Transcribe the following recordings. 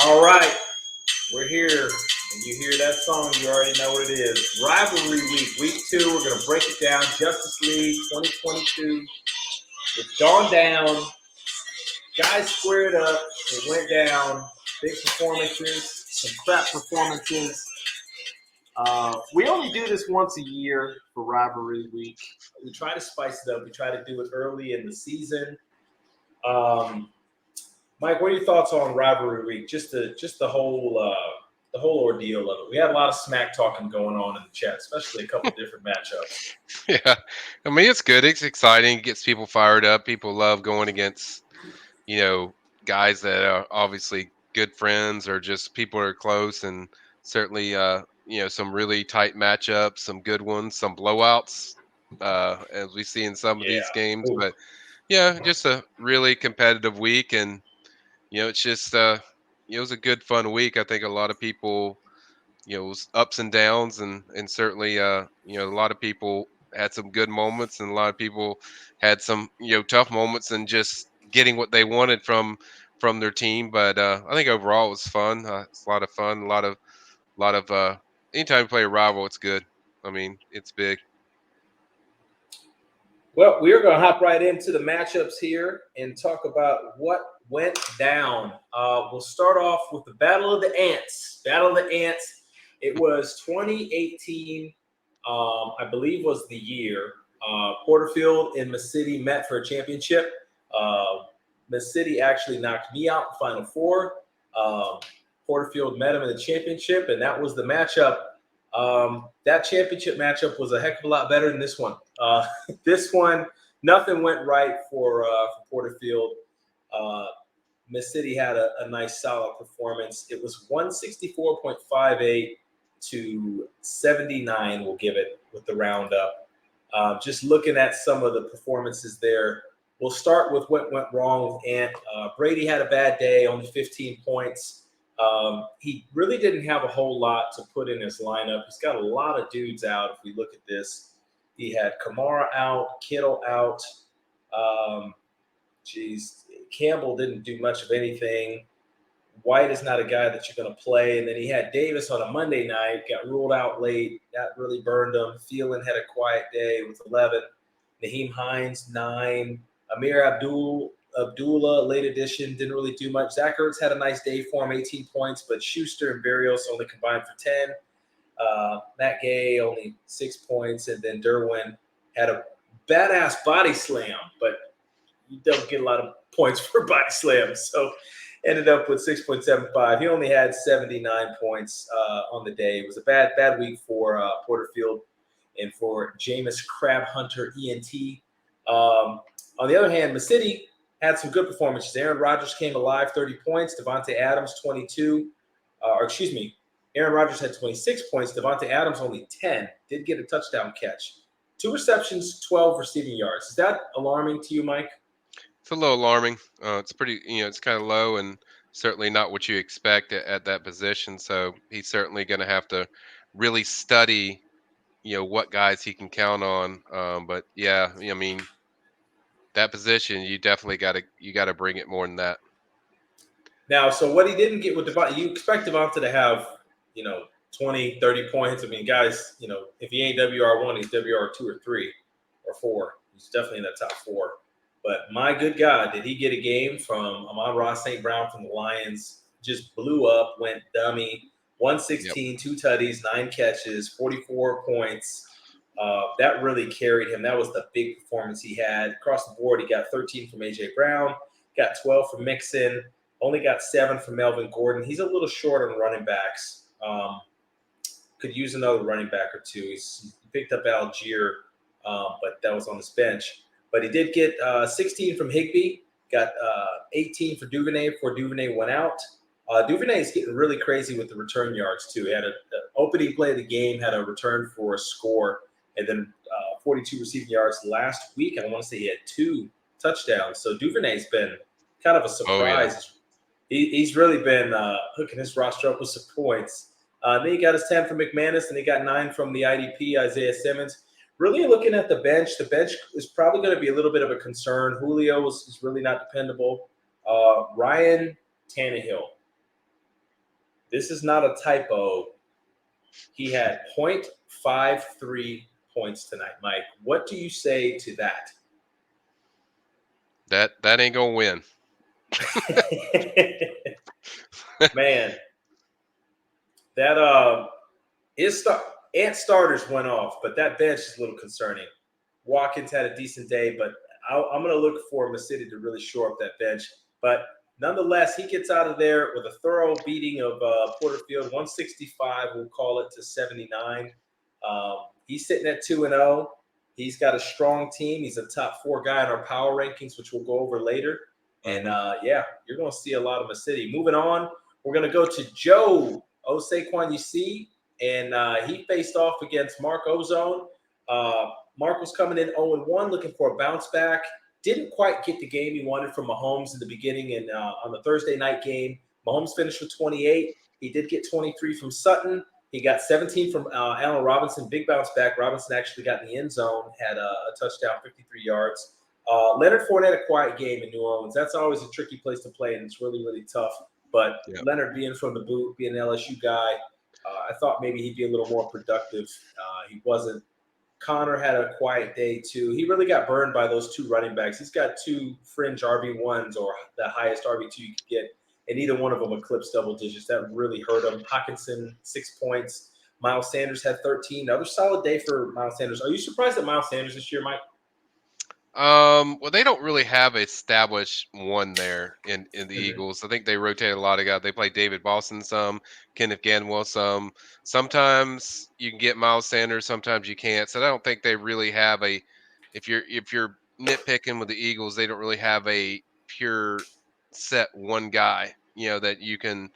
All right, we're here. When you hear that song, you already know what it is. Rivalry week, week 2. We're going to break it down. Justice League 2022. It's gone down. Guys squared up. It went down. Big performances, some crap performances. We only do this once a year for Rivalry week. We try to spice it up. We try to do it early in the season. Mike, what are your thoughts on Rivalry week? Just the whole ordeal of it. We had a lot of smack talking going on in the chat, especially a couple of different matchups. Yeah, I mean it's good. It's exciting. Gets people fired up. People love going against you know guys that are obviously good friends or just people are close, and certainly some really tight matchups, some good ones, some blowouts, as we see in some of these Yeah. games. Ooh. But yeah, just a really competitive week, and it's just it was a good fun week. I think a lot of people it was ups and downs, and certainly a lot of people had some good moments, and a lot of people had some tough moments, and just getting what they wanted from their team. But I think overall it was fun. It's a lot of fun. A lot of anytime you play a rival, it's good. I mean, it's big. Well, we're going to hop right into the matchups here and talk about what went down. We'll start off with the Battle of the Ants. Battle of the Ants. It was 2018, I believe was the year. Porterfield and Miss City met for a championship. Miss City actually knocked me out in Final Four. Porterfield met him in the championship, and that was the matchup. That championship matchup was a heck of a lot better than this one. This one, nothing went right for Porterfield. Miss City had a nice, solid performance. It was 164.58 to 79, we'll give it, with the roundup. Just looking at some of the performances there, we'll start with what went wrong with Ant. Brady had a bad day, only 15 points. He really didn't have a whole lot to put in his lineup. He's got a lot of dudes out. If we look at this, he had Kamara out, Kittle out. Campbell didn't do much of anything. White is not a guy that you're going to play. And then he had Davis on a Monday night, got ruled out late. That really burned him. Thielen had a quiet day with 11. Naheem Hines, 9. Amir Abdullah, late edition, didn't really do much. Zach Ertz had a nice day for him, 18 points, but Schuster and Berrios only combined for 10. Matt Gay, only 6 points, and then Derwin had a badass body slam, but you don't get a lot of points for body slams, so ended up with 6.75. He only had 79 points on the day. It was a bad week for Porterfield and for Jameis Crab Hunter ENT. On the other hand, City had some good performances. Aaron Rodgers came alive, 30 points. Devontae Adams, 22. Aaron Rodgers had 26 points. Devontae Adams only 10. Did get a touchdown catch. 2 receptions, 12 receiving yards. Is that alarming to you, Mike? It's a little alarming. It's pretty, it's kind of low, and certainly not what you expect at that position. So he's certainly going to have to really study what guys he can count on. But yeah, I mean that position, you got to bring it more than that. Now, so what he didn't get with Devontae, you expect Devontae to have, 20, 30 points. I mean, guys, if he ain't WR1, he's WR2 or 3 or 4. He's definitely in that top 4. But my good God, did he get a game from Amon-Ra St. Brown from the Lions? Just blew up, went dummy. Yep. 116, 2 tutties, 9 catches, 44 points. That really carried him. That was the big performance he had. Across the board, he got 13 from A.J. Brown, got 12 from Mixon, only got 7 from Melvin Gordon. He's a little short on running backs. Could use another running back or two. He picked up Algier, but that was on his bench. But he did get 16 from Higbee, got 18 for Duvernay before Duvernay went out. Duvernay is getting really crazy with the return yards, too. He had an opening play of the game, had a return for a score, and then 42 receiving yards last week. I want to say he had 2 touchdowns. So Duvernay's been kind of a Oh yeah. surprise. He's really been hooking his roster up with some points. Then he got his 10 from McManus, and he got 9 from the IDP, Isaiah Simmons. Really looking at the bench is probably going to be a little bit of a concern. Julio is really not dependable. Ryan Tannehill. This is not a typo. He had .53 points tonight, Mike. What do you say to that? That ain't gonna win. Man, that his Ant starters went off, but that bench is a little concerning. Watkins had a decent day, but I'm going to look for Masidi to really shore up that bench. But nonetheless, he gets out of there with a thorough beating of Porterfield, 165, we'll call it, to 79. He's sitting at 2-0. He's got a strong team. He's a top 4 guy in our power rankings, which we'll go over later. And yeah, you're going to see a lot of Masidi. Moving on, we're going to go to Joe Saquon, you see, and he faced off against Mark Ozone. Mark was coming in 0-1, looking for a bounce back. Didn't quite get the game he wanted from Mahomes in the beginning. And on the Thursday night game, Mahomes finished with 28. He did get 23 from Sutton. He got 17 from Allen Robinson. Big bounce back. Robinson actually got in the end zone, had a touchdown, 53 yards. Leonard Fournette, a quiet game in New Orleans. That's always a tricky place to play, and it's really, really tough. But Leonard being from the boot, being an LSU guy, I thought maybe he'd be a little more productive. He wasn't. Connor had a quiet day, too. He really got burned by those 2 running backs. He's got 2 fringe RB1s or the highest RB2 you could get, and neither one of them eclipsed double digits. That really hurt him. Hockenson, 6 points. Miles Sanders had 13. Another solid day for Miles Sanders. Are you surprised at Miles Sanders this year, Mike? Well, they don't really have an established one there in the Eagles. I think they rotate a lot of guys. They play David Boston some, Kenneth Gainwell some. Sometimes you can get Miles Sanders, sometimes you can't. So I don't think they really have a. If you're nitpicking with the Eagles, they don't really have a pure set one guy, that you can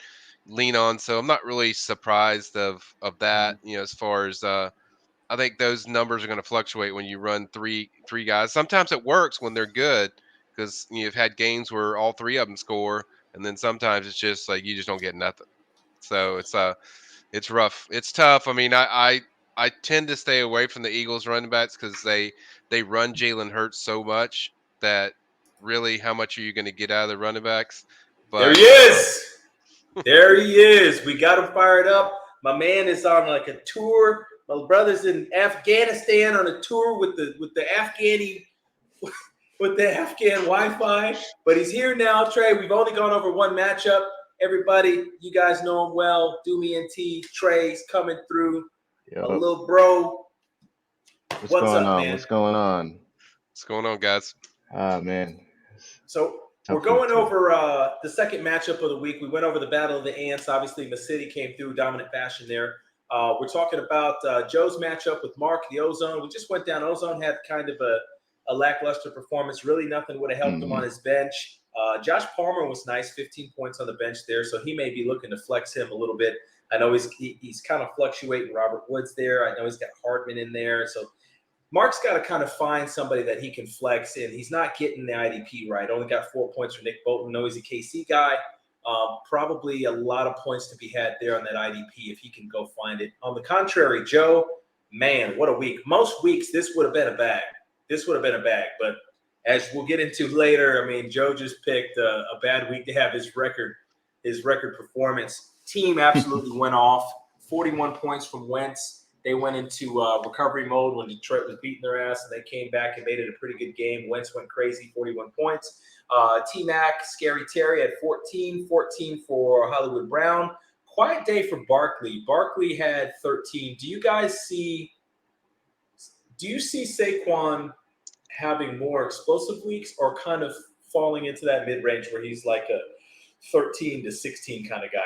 lean on. So I'm not really surprised of that. As far as I think those numbers are going to fluctuate when you run three guys. Sometimes it works when they're good because you've had games where all 3 of them score, and then sometimes it's just like you just don't get nothing. So it's rough. It's tough. I mean, I tend to stay away from the Eagles running backs because they run Jalen Hurts so much that really how much are you going to get out of the running backs? There But he is. There he is. We got him fired up. My man is on like a tour. My brother's in Afghanistan on a tour with the Afghani with the Afghan Wi-Fi. But he's here now, Trey. We've only gone over one matchup. Everybody, you guys know him well. Do me and T. Trey's coming through. Yep. A little bro. What's going up, on? man? What's going on? what's going on, guys? Man. So we're going over the second matchup of the week. We went over the Battle of the Ants. Obviously, Masidi came through dominant fashion there. We're talking about Joe's matchup with Mark, the Ozone. We just went down. Ozone had kind of a lackluster performance. Really nothing would have helped him on his bench. Josh Palmer was nice, 15 points on the bench there, so he may be looking to flex him a little bit. I know he's kind of fluctuating. Robert Woods there. I know he's got Hardman in there. So Mark's got to kind of find somebody that he can flex in. He's not getting the IDP right. Only got 4 points from Nick Bolton. No, he's a KC guy. Probably a lot of points to be had there on that IDP if he can go find it. On the contrary, Joe, man, what a week. Most weeks, this would have been a bag. But as we'll get into later, I mean, Joe just picked a bad week to have his record performance. Team absolutely went off. 41 points from Wentz. They went into recovery mode when Detroit was beating their ass, and they came back and made it a pretty good game. Wentz went crazy, 41 points. T-Mac, Scary Terry had 14 for Hollywood Brown. Quiet day for Barkley. Barkley had 13. Do you see Saquon having more explosive weeks or kind of falling into that mid-range where he's like a 13 to 16 kind of guy?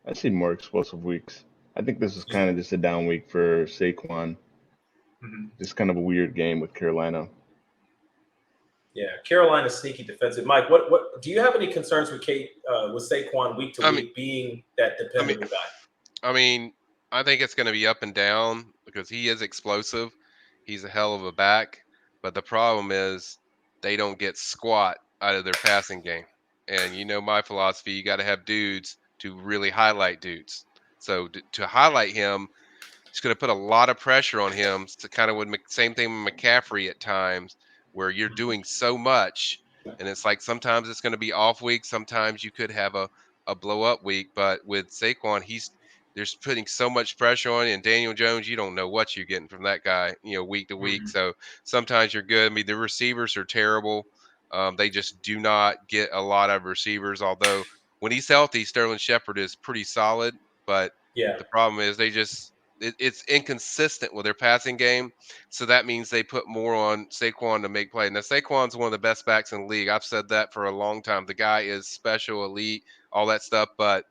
I see more explosive weeks. I think this is kind of just a down week for Saquon. Just kind of a weird game with Carolina. Yeah, Carolina's sneaky defensive. Mike, what do you have any concerns with Saquon week to week being that dependable guy? I mean, I think it's going to be up and down because he is explosive. He's a hell of a back, but the problem is they don't get squat out of their passing game. And you know my philosophy, you got to have dudes to really highlight dudes. So to highlight him, it's going to put a lot of pressure on him. To kind of same thing with McCaffrey at times, where you're doing so much And it's like sometimes it's going to be off week. Sometimes you could have a blow up week. But with Saquon, there's putting so much pressure on you. And Daniel Jones, you don't know what you're getting from that guy, week to week. Mhm. So sometimes you're good. I mean, the receivers are terrible. They just do not get a lot of receivers. Although when he's healthy, Sterling Shepard is pretty solid. But Yeah. the problem is it's inconsistent with their passing game. So that means they put more on Saquon to make play. Now Saquon's one of the best backs in the league. I've said that for a long time. The guy is special, elite, all that stuff. But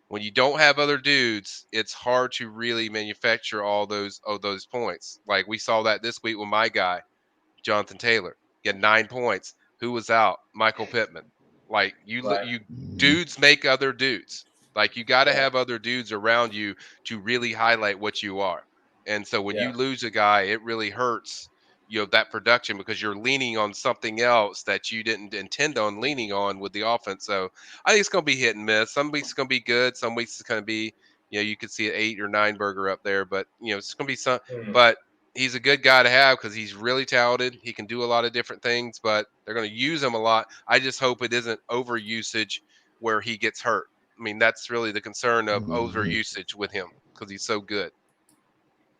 when you don't have other dudes, it's hard to really manufacture all those points. Like we saw that this week with my guy. Jonathan Taylor. He had 9 points. Who was out? Michael Pittman. Like Right. you Mhm. dudes make other dudes. Like you got to Yeah. have other dudes around you to really highlight what you are. And so when Yeah. you lose a guy, it really hurts that production because you're leaning on something else that you didn't intend on leaning on with the offense. So I think it's going to be hit and miss. Some weeks it's going to be good. Some weeks it's going to be, you could see an 8 or 9 burger up there, but it's going to be some. Mhm. But he's a good guy to have because he's really talented. He can do a lot of different things, but they're going to use him a lot. I just hope it isn't over usage where he gets hurt. I mean, that's really the concern of over Mhm. usage with him because he's so good.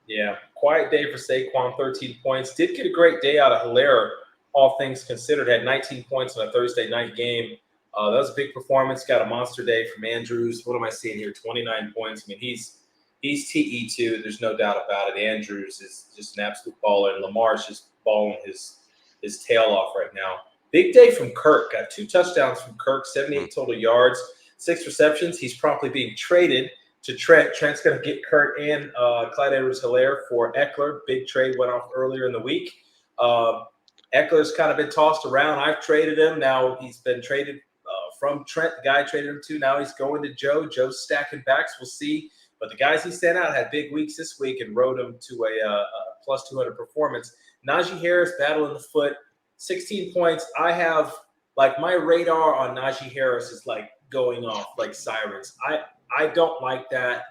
Yeah, quiet day for Saquon, 13 points. Did get a great day out of Hilaire, all things considered. Had 19 points in a Thursday night game. That was a big performance. Got a monster day from Andrews. What am I seeing here? 29 points. I mean, he's TE2. There's no doubt about it. Andrews is just an absolute baller, and Lamar's just balling his tail off right now. Big day from Kirk. Got 2 touchdowns from Kirk, Mm. 78 total yards, 6 receptions. He's promptly being traded to Trent. Trent's going to get Kurt and Clyde Edwards-Helaire for Eckler. Big trade went off earlier in the week. Eckler's kind of been tossed around. I've traded him. Now he's been traded from Trent. The guy I traded him to. Now he's going to Joe. Joe's stacking backs. We'll see. But the guys he sent out had big weeks this week and rode him to a plus 200 performance. Najee Harris battling the foot, 16 points. I have my radar on Najee Harris is going off like sirens. I don't like that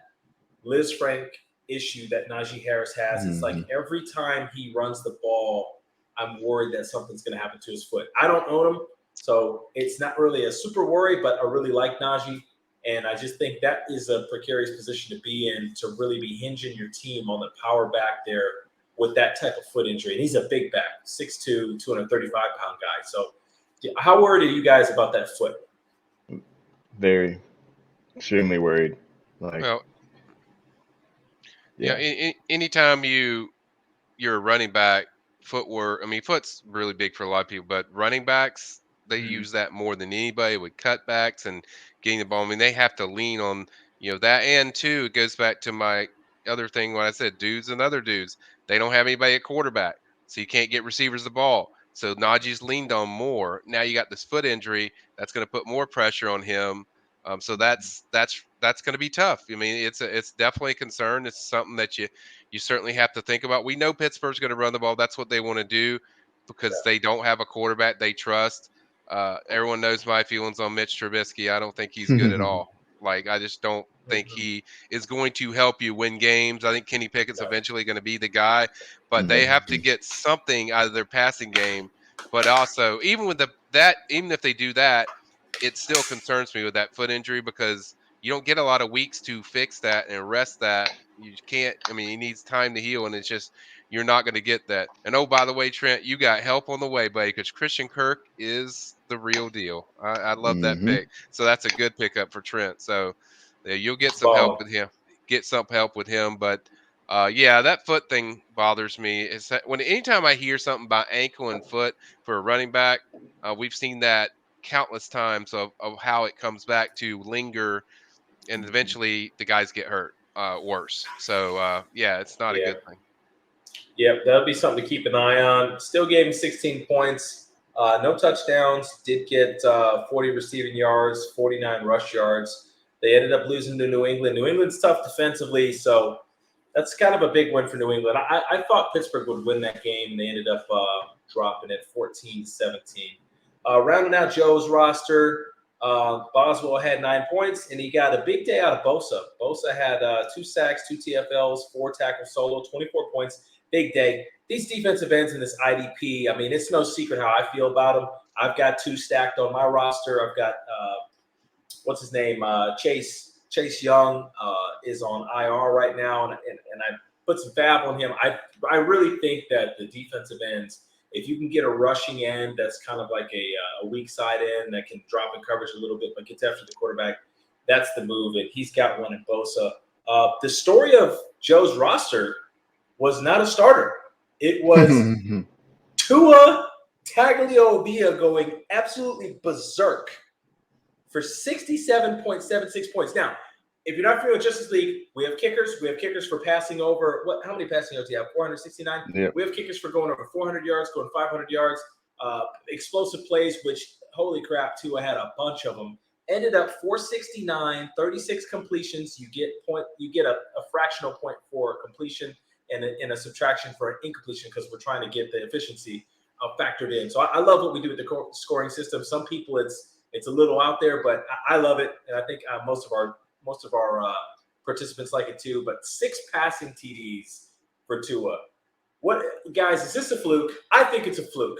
Liz Frank issue that Najee Harris has. It's like Mhm. every time he runs the ball, I'm worried that something's going to happen to his foot. I don't own him, so it's not really a super worry, but I really like Najee. And I just think that is a precarious position to be in, to really be hinging your team on the power back there with that type of foot injury. And he's a big back, 6'2", 235-pound guy. So how worried are you guys about that foot? Very, extremely worried. Like, Well, yeah. anytime you're a running back, footwork. I mean, foot's really big for a lot of people, but running backs, they Mm, use that more than anybody with cutbacks and getting the ball. I mean, they have to lean on, that. And two, it goes back to my other thing when I said dudes and other dudes. They don't have anybody at quarterback, so you can't get receivers the ball. So Najee's leaned on more. Now you got this foot injury that's going to put more pressure on him. So that's going to be tough. I mean, it's definitely a concern. It's something that you certainly have to think about. We know Pittsburgh's going to run the ball. That's what they want to do because they don't have a quarterback they trust. Everyone knows my feelings on Mitch Trubisky. I don't think he's good at all. Like, I just don't think mhm, he is going to help you win games. I think Kenny Pickett's yeah, eventually going to be the guy, but they Mhm. have to get something out of their passing game. But also, even with even if they do that, it still concerns me with that foot injury because you don't get a lot of weeks to fix that and rest that. You can't. I mean, he needs time to heal, and it's just you're not going to get that. And oh, by the way, Trent, you got help on the way, buddy, because Christian Kirk is the real deal. I love that Mhm. pick. So that's a good pickup for Trent. So yeah, you'll get he's some help balling. with him. Get some help with him, but yeah, that foot thing bothers me. Is that when anytime I hear something about ankle and foot for a running back, we've seen that countless times of how it comes back to linger and eventually the guys get hurt worse. So yeah, it's not a Yeah. good thing. Yep, that'll be something to keep an eye on. Still gave him 16 points, no touchdowns. Did get 40 receiving yards, 49 rush yards. They ended up losing to New England. New England's tough defensively, so that's kind of a big win for New England. I thought Pittsburgh would win that game. They ended up dropping it 14-17. Rounding out Joe's roster, Boswell had 9 points, and he got a big day out of Bosa. Bosa had 2 sacks, 2 TFLs, 4 tackles solo, 24 points. Big day. These defensive ends in this IDP, I mean, it's no secret how I feel about them. I've got 2 stacked on my roster. I've got what's his name? Chase Young is on IR right now, and I put some fab on him. I really think that the defensive ends, if you can get a rushing end that's kind of like a weak side end that can drop in coverage a little bit but gets after the quarterback, that's the move. And he's got one in Bosa. The story of Joe's roster was not a starter. It was Tua Tagovailoa going absolutely berserk for 67.76 points. Now, if you're not familiar with Justice League, we have kickers. We have kickers for passing over. How many passing yards do you have? 469? Yep. We have kickers for going over 400 yards, going 500 yards. Explosive plays, which, holy crap, Tua had a bunch of them. Ended up 469, 36 completions. You get a fractional point for completion and a subtraction for an incompletion because we're trying to get the efficiency factored in. So I love what we do with the scoring system. Some people it's a little out there, but I love it, and I think most of our participants like it too. But 6 passing TDs for Tua. What, guys? Is this a fluke? I think it's a fluke.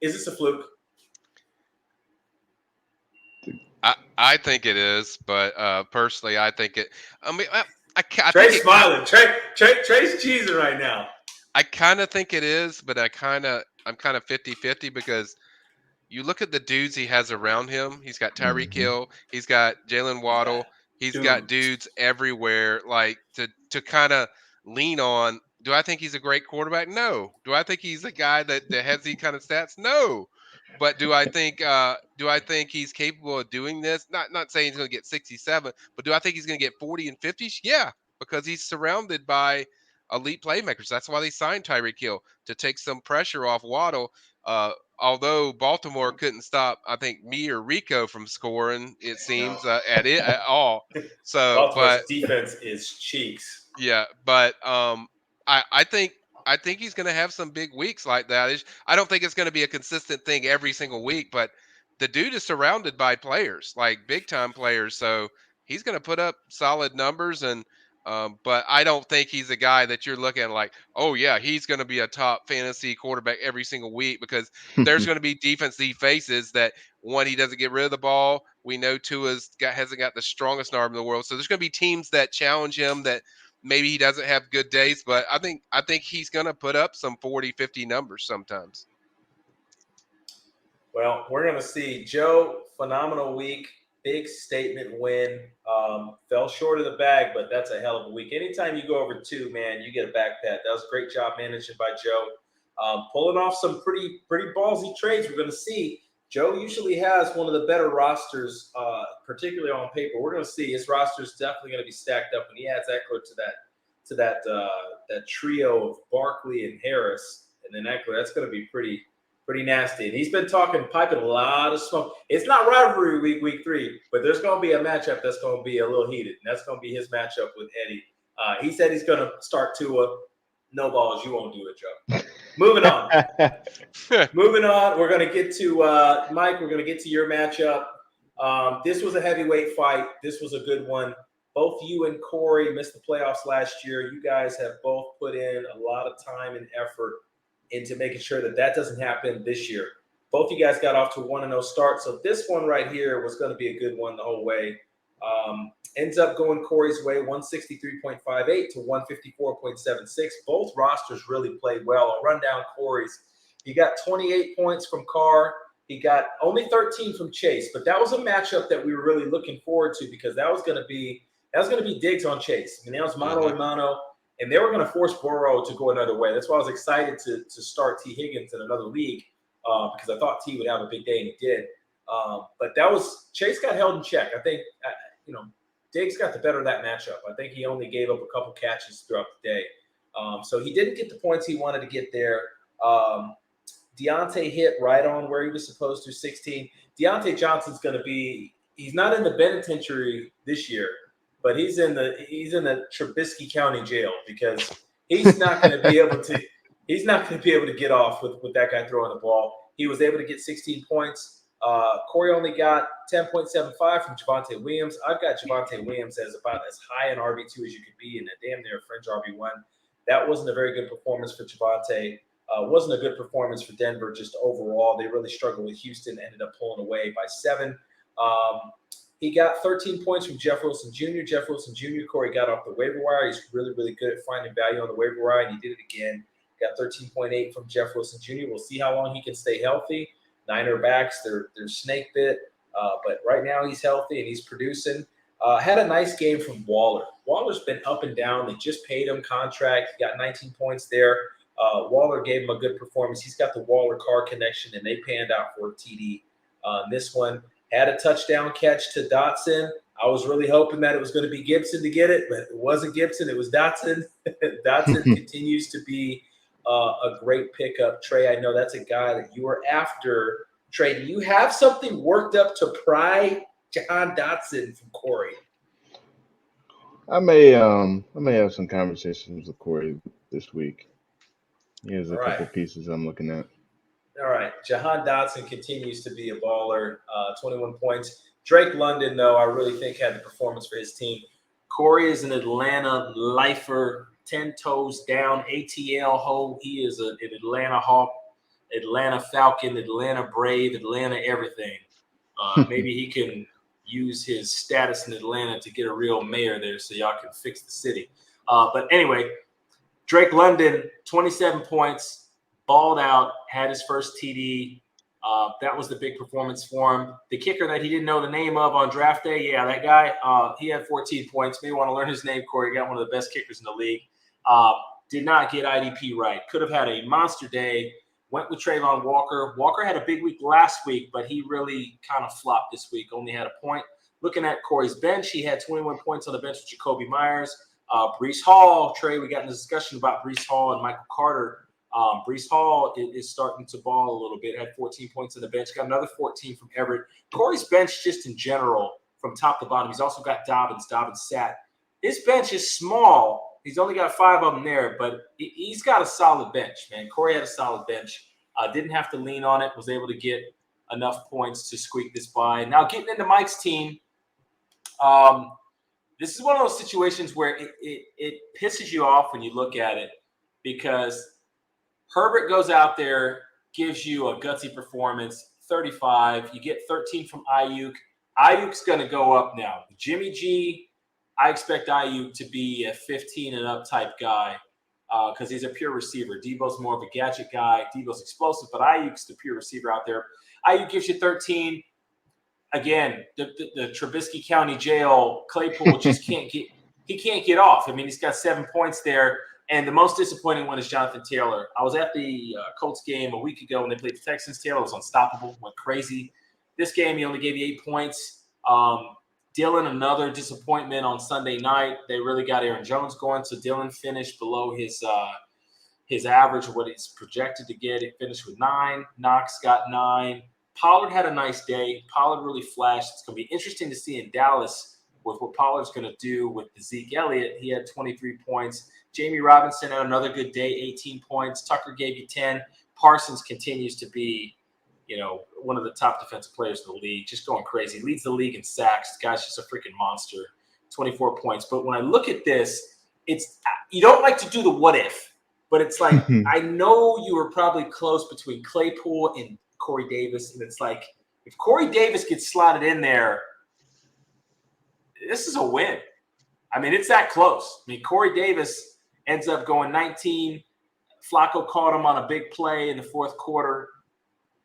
Is this a fluke? I think it is, but personally, I think it. I mean, I Trey's think smiling. Trey's cheesing right now. I kind of think it is, but I'm kind of 50-50 because you look at the dudes he has around him. He's got Tyreek Hill. He's got Jalen Waddle. He's got dudes everywhere, like to kind of lean on. Do I think he's a great quarterback? No. Do I think he's a guy that has these kind of stats? No. But do I think he's capable of doing this? Not saying he's going to get 67, but do I think he's going to get 40 and 50? Yeah, because he's surrounded by elite playmakers. That's why they signed Tyreek Hill, to take some pressure off Waddle. Although Baltimore couldn't stop, I think, me or Rico from scoring, it seems, at all. So, Baltimore's defense is cheeks. yeah, but I think he's going to have some big weeks like that. I don't think it's going to be a consistent thing every single week, but the dude is surrounded by players, like big time players, so he's going to put up solid numbers. And but I don't think he's a guy that you're looking at like, oh yeah, he's going to be a top fantasy quarterback every single week, because there's going to be defense he faces that, one, he doesn't get rid of the ball. We know hasn't got the strongest arm in the world, so there's going to be teams that challenge him that maybe he doesn't have good days, but I think he's going to put up some 40, 50 numbers sometimes. Well, we're going to see. Joe, phenomenal week. Big statement win. Fell short of the bag, but that's a hell of a week. Anytime you go over 2, man, you get a back pat. That was a great job managing by Joe. Pulling off some pretty ballsy trades. We're going to see. Joe usually has one of the better rosters, particularly on paper. We're going to see his roster is definitely going to be stacked up when he adds Eckler to that trio of Barkley and Harris, and then Eckler. That's going to be pretty nasty. And he's been piping a lot of smoke. It's not rivalry week 3, but there's going to be a matchup that's going to be a little heated, and that's going to be his matchup with Eddie. He said he's going to start Tua. No balls, you won't do it, Joe. Moving on. We're going to get to Mike. We're going to get to your matchup. This was a heavyweight fight. This was a good one. Both you and Corey missed the playoffs last year. You guys have both put in a lot of time and effort into making sure that doesn't happen this year. Both you guys got off to a 1-0 start. So this one right here was going to be a good one the whole way. Ends up going Corey's way, 163.58 to 154.76. Both rosters really played well. I'll run down Corey's. He got 28 points from Carr. He got only 13 from Chase, but that was a matchup that we were really looking forward to, because that was going to be Diggs on Chase. I mean, that was mano a mano, and they were going to force Burrow to go another way. That's why I was excited to start T. Higgins in another league, because I thought T would have a big day, and he did. But Chase got held in check. I think, Diggs got the better of that matchup. I think he only gave up a couple catches throughout the day. So he didn't get the points he wanted to get there. Deontay hit right on where he was supposed to, 16. Deontay Johnson's going to be – he's not in the penitentiary this year, but he's in the Trubisky County jail, because he's not going to be able to get off with that guy throwing the ball. He was able to get 16 points. Corey only got 10.75 from Javonte Williams. I've got Javonte Williams as about as high an RB2 as you could be, and a damn near fringe RB1. That wasn't a very good performance for Javonte. Wasn't a good performance for Denver just overall. They really struggled with Houston, ended up pulling away by 7. He got 13 points from Jeff Wilson Jr. Jeff Wilson Jr., Corey, got off the waiver wire. He's really, really good at finding value on the waiver wire, and he did it again. Got 13.8 from Jeff Wilson Jr. We'll see how long he can stay healthy. Niner backs, they're snake bit, but right now he's healthy and he's producing. Had a nice game from Waller. Waller's been up and down. They just paid him contract. He got 19 points there. Waller gave him a good performance. He's got the Waller-Carr connection, and they panned out for a TD on this one. Had a touchdown catch to Dotson. I was really hoping that it was going to be Gibson to get it, but it wasn't Gibson. It was Dotson. Dotson continues to be a great pickup. Trey, I know that's a guy that you were after. Trey, do you have something worked up to pry Jahan Dotson from Corey? I may have some conversations with Corey this week. Here's a couple pieces I'm looking at. All right. Jahan Dotson continues to be a baller, 21 points. Drake London, though, I really think had the performance for his team. Corey is an Atlanta lifer, 10 toes down, ATL ho. He is an Atlanta Hawk, Atlanta Falcon, Atlanta Brave, Atlanta everything. Maybe he can use his status in Atlanta to get a real mayor there so y'all can fix the city. But anyway, Drake London, 27 points, balled out, had his first TD. That was the big performance for him. The kicker that he didn't know the name of on draft day, yeah, that guy, he had 14 points. Maybe want to learn his name, Corey. He got one of the best kickers in the league. Did not get IDP right. Could have had a monster day. Went with Trayvon Walker. Walker had a big week last week, but he really kind of flopped this week. Only had a point. Looking at Corey's bench, he had 21 points on the bench with Jacoby Myers. Breece Hall, Trey, we got in a discussion about Breece Hall and Michael Carter. Breece Hall is starting to ball a little bit, had 14 points on the bench, got another 14 from Everett. Corey's bench just in general from top to bottom. He's also got Dobbins. Dobbins sat. His bench is small. He's only got 5 of them there, but he's got a solid bench, man. Corey had a solid bench. Didn't have to lean on it, was able to get enough points to squeak this by. Now getting into Mike's team, this is one of those situations where it pisses you off when you look at it because Herbert goes out there, gives you a gutsy performance, 35. You get 13 from Ayuk. Ayuk's going to go up now. Jimmy G, I expect Ayuk to be a 15 and up type guy because he's a pure receiver. Debo's more of a gadget guy. Debo's explosive, but Ayuk's the pure receiver out there. Ayuk gives you 13. Again, the Trubisky County Jail, Claypool just can't get off. I mean, he's got 7 points there. And the most disappointing one is Jonathan Taylor. I was at the Colts game a week ago when they played the Texans. Taylor was unstoppable, went crazy. This game, he only gave you 8 points. Dylan, another disappointment on Sunday night. They really got Aaron Jones going, so Dylan finished below his average of what he's projected to get. He finished with 9. Knox got 9. Pollard had a nice day. Pollard really flashed. It's going to be interesting to see in Dallas with what Pollard's going to do with Zeke Elliott. He had 23 points. Jamie Robinson had another good day, 18 points. Tucker gave you 10. Parsons continues to be, one of the top defensive players in the league, just going crazy. Leads the league in sacks. The guy's just a freaking monster, 24 points. But when I look at this, you don't like to do the what if, but it's like I know you were probably close between Claypool and Corey Davis, and it's like if Corey Davis gets slotted in there, this is a win. I mean, it's that close. I mean, Corey Davis ends up going 19. Flacco caught him on a big play in the fourth quarter.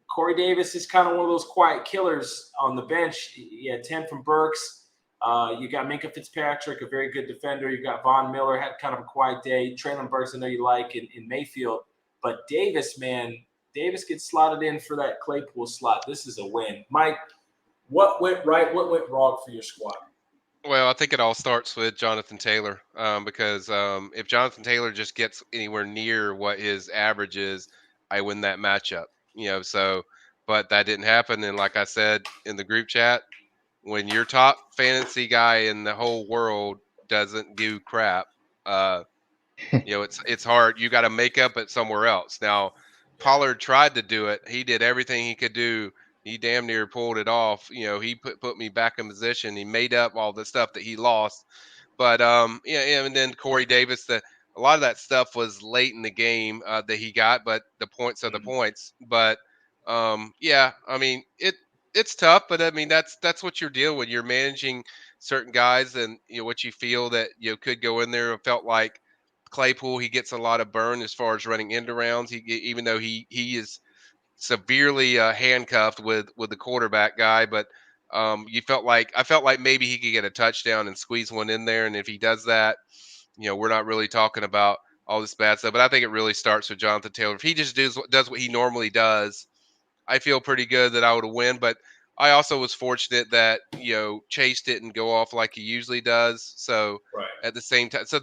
Corey Davis is kind of one of those quiet killers on the bench. He had 10 from Burks. You got Minkah Fitzpatrick, a very good defender. You got Von Miller, had kind of a quiet day. Traylon Burks, I know you like in Mayfield. But Davis, man, Davis gets slotted in for that Claypool slot. This is a win. Mike, what went right? What went wrong for your squad? Well, I think it all starts with Jonathan Taylor because if Jonathan Taylor just gets anywhere near what his average is, I win that matchup. But that didn't happen. And like I said in the group chat, when your top fantasy guy in the whole world doesn't do crap, it's hard. You got to make up it somewhere else. Now, Pollard tried to do it. He did everything he could do. He damn near pulled it off. He put me back in position. He made up all the stuff that he lost. But and then Corey Davis, a lot of that stuff was late in the game that he got, but the points are the points. But yeah, I mean it's tough, but I mean that's what you're dealing with. You're managing certain guys, and what you feel that could go in there. It felt like Claypool, he gets a lot of burn as far as running end arounds. Even though he is severely handcuffed with the quarterback guy, but I felt like maybe he could get a touchdown and squeeze one in there, and if he does that, we're not really talking about all this bad stuff. But I think it really starts with Jonathan Taylor. If he just does what he normally does, I feel pretty good that I would win. But I also was fortunate that Chase didn't go off like he usually does. So Right. at the same time, so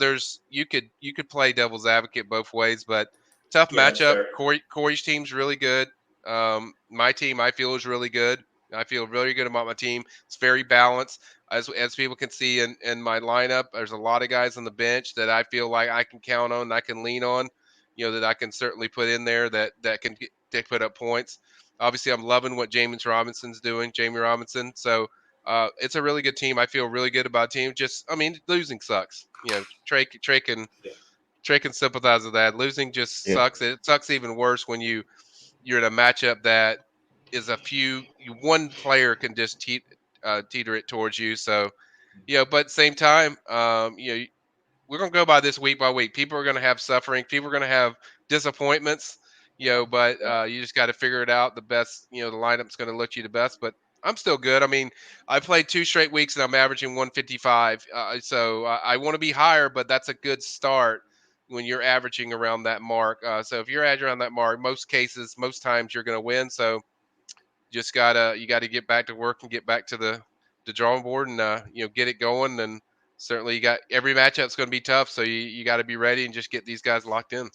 you could play devil's advocate both ways, but tough Yeah, that's matchup. fair. Corey's team's really good. My team I feel is really good. I feel really good about my team. It's very balanced. As people can see in my lineup, there's a lot of guys on the bench that I feel like I can count on, I can lean on, that I can certainly put in there that can put up points. Obviously, I'm loving what James Robinson's doing, Jamie Robinson. So it's a really good team. I feel really good about team. Just, I mean, losing sucks. Trey can sympathize with that. Losing just Yeah. sucks. It sucks even worse when you're in a matchup that is one player can just teeter it towards you. So but same time, we're going to go by this week by week. People are going to have suffering. People are going to have disappointments, but Yeah. you just got to figure it out. The best, the lineup's going to look you the best, but I'm still good. I mean, I played 2 straight weeks and I'm averaging 155. So I want to be higher, but that's a good start when you're averaging around that mark. So if you're averaging around that mark, most times you're going to win. So you gotta get back to work and get back to the drawing board and get it going. And certainly you got every matchup's going to be tough, so you got to be ready and just get these guys locked in.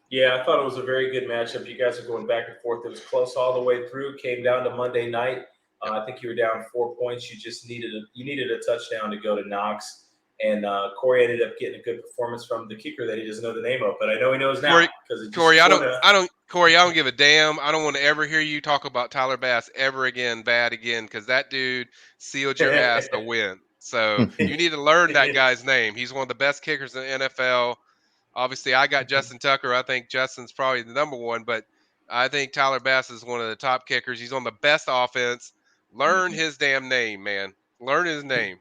Yeah, I thought it was a very good matchup. You guys are going back and forth. It was close all the way through. Came down to Monday night. I think you were down 4 points. You just needed a touchdown to go to Knox, and Corey ended up getting a good performance from the kicker that he doesn't know the name of, but I know he knows now because Corey, I don't give a damn. I don't want to ever hear you talk about Tyler Bass ever again, bad again, because that dude sealed your ass to win. So you need to learn that guy's name. He's one of the best kickers in the NFL. Obviously, I got Justin Tucker. I think Justin's probably the number one, but I think Tyler Bass is one of the top kickers. He's on the best offense. Learn his damn name, man. Learn his name.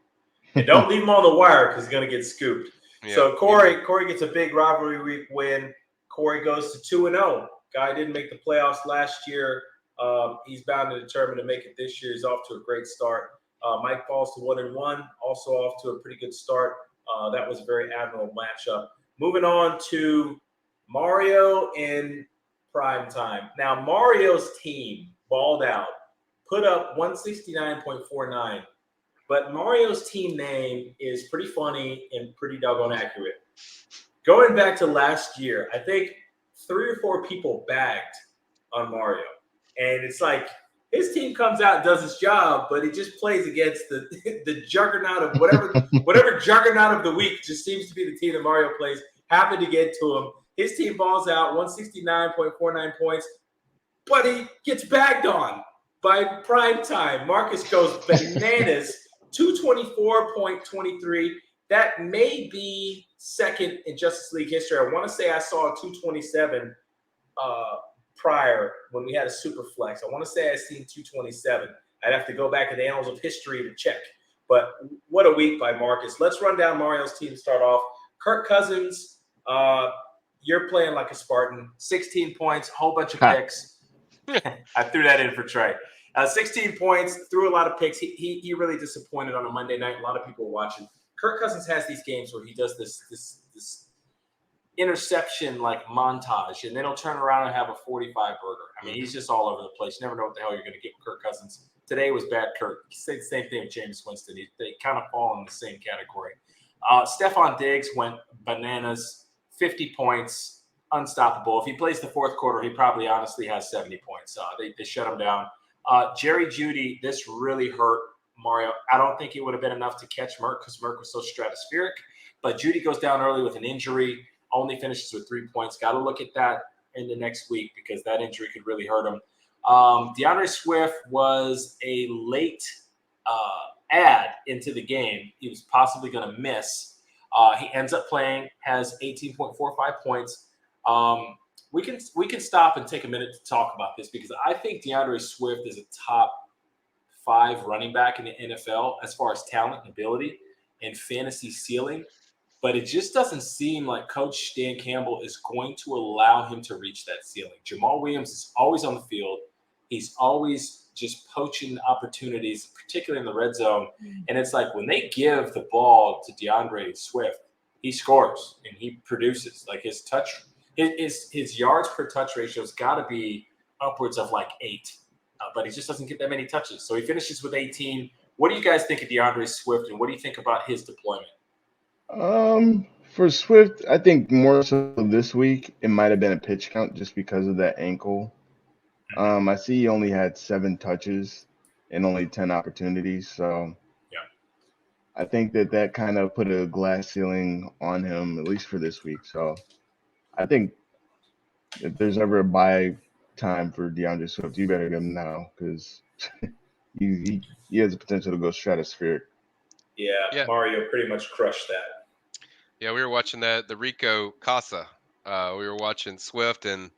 And don't leave him on the wire because he's going to get scooped. Yeah, So Corey gets a big rivalry week win. Corey goes to 2-0. Guy didn't make the playoffs last year. He's bound and determined to make it this year. He's off to a great start. Mike falls to 1-1, also off to a pretty good start. That was a very admirable matchup. Moving on to Mario in prime time. Now, Mario's team balled out, put up 169.49. But Mario's team name is pretty funny and pretty doggone accurate. Going back to last year, I think 3 or 4 people bagged on Mario. And it's like his team comes out and does his job, but he just plays against the juggernaut of whatever juggernaut of the week just seems to be the team that Mario plays. Happened to get to him. His team balls out 169.49 points, but he gets bagged on by prime time. Marcus goes bananas. 224.23. That may be second in Justice League history. I want to say I saw a 227 prior when we had a super flex. I want to say I seen 227. I'd have to go back in the annals of history to check. But what a week by Marcus. Let's run down Mario's team to start off. Kirk Cousins, you're playing like a Spartan. 16 points, whole bunch of picks. I threw that in for Trey. 16 points, threw a lot of picks. He really disappointed on a Monday night. A lot of people were watching. Kirk Cousins has these games where he does this interception like montage, and then he'll turn around and have a 45 burger. I mean, he's just all over the place. You never know what the hell you're going to get with Kirk Cousins. Today was bad Kirk. He said the same thing with James Winston. They kind of fall in the same category. Stephon Diggs went bananas, 50 points, unstoppable. If he plays the fourth quarter, he probably honestly has 70 points. They shut him down. Jerry Jeudy, this really hurt Mario. I don't think it would have been enough to catch Merck because Merck was so stratospheric. But Jeudy goes down early with an injury, only finishes with 3 points. Got to look at that in the next week because that injury could really hurt him. DeAndre Swift was a late add into the game. He was possibly going to miss. He ends up playing, has 18.45 points. We can stop and take a minute to talk about this because I think DeAndre Swift is a top 5 running back in the NFL as far as talent and ability and fantasy ceiling. But it just doesn't seem like Coach Dan Campbell is going to allow him to reach that ceiling. Jamal Williams is always on the field. He's always just poaching opportunities, particularly in the red zone. And it's like when they give the ball to DeAndre Swift, he scores and he produces. Like his yards per touch ratio has got to be upwards of like 8. But he just doesn't get that many touches. So he finishes with 18. What do you guys think of DeAndre Swift, and what do you think about his deployment? For Swift, I think more so this week, it might have been a pitch count just because of that ankle. I see he only had 7 touches and only 10 opportunities. So yeah, I think that kind of put a glass ceiling on him, at least for this week. So I think if there's ever a buy time for DeAndre Swift, you better get him now because he has the potential to go stratospheric. Yeah, Mario pretty much crushed that. Yeah, we were watching the Rico Casa. We were watching Swift and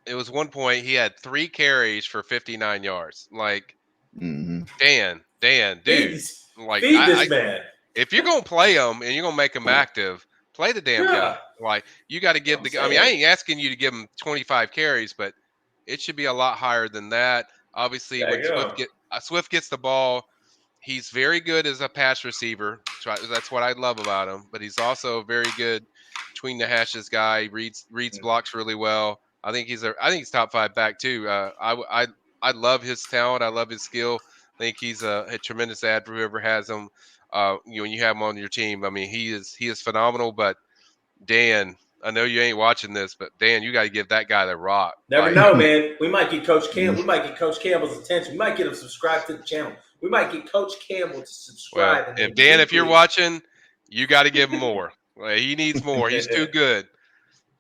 it was one point he had 3 carries for 59 yards. Like Dan, dude, like Feed this man. If you're gonna play him and you're gonna make him active, play the damn guy. Like you got to give the. I mean, I ain't asking you to give him 25 carries, but it should be a lot higher than that. Obviously, when Swift gets the ball, he's very good as a pass receiver. That's what I love about him. But he's also very good between the hashes guy. He reads blocks really well. I think he's top 5 back too. I love his talent. I love his skill. I think he's a tremendous ad for whoever has him. When you have him on your team, I mean, he is phenomenal. But Dan, I know you ain't watching this, but Dan, you got to give that guy the rock. Never know, man. We might get Coach Campbell. We might get Coach Campbell's attention. We might get him subscribed to the channel. We might get Coach Campbell to subscribe. Well, if you're watching, you got to give him more. He needs more. He's too good.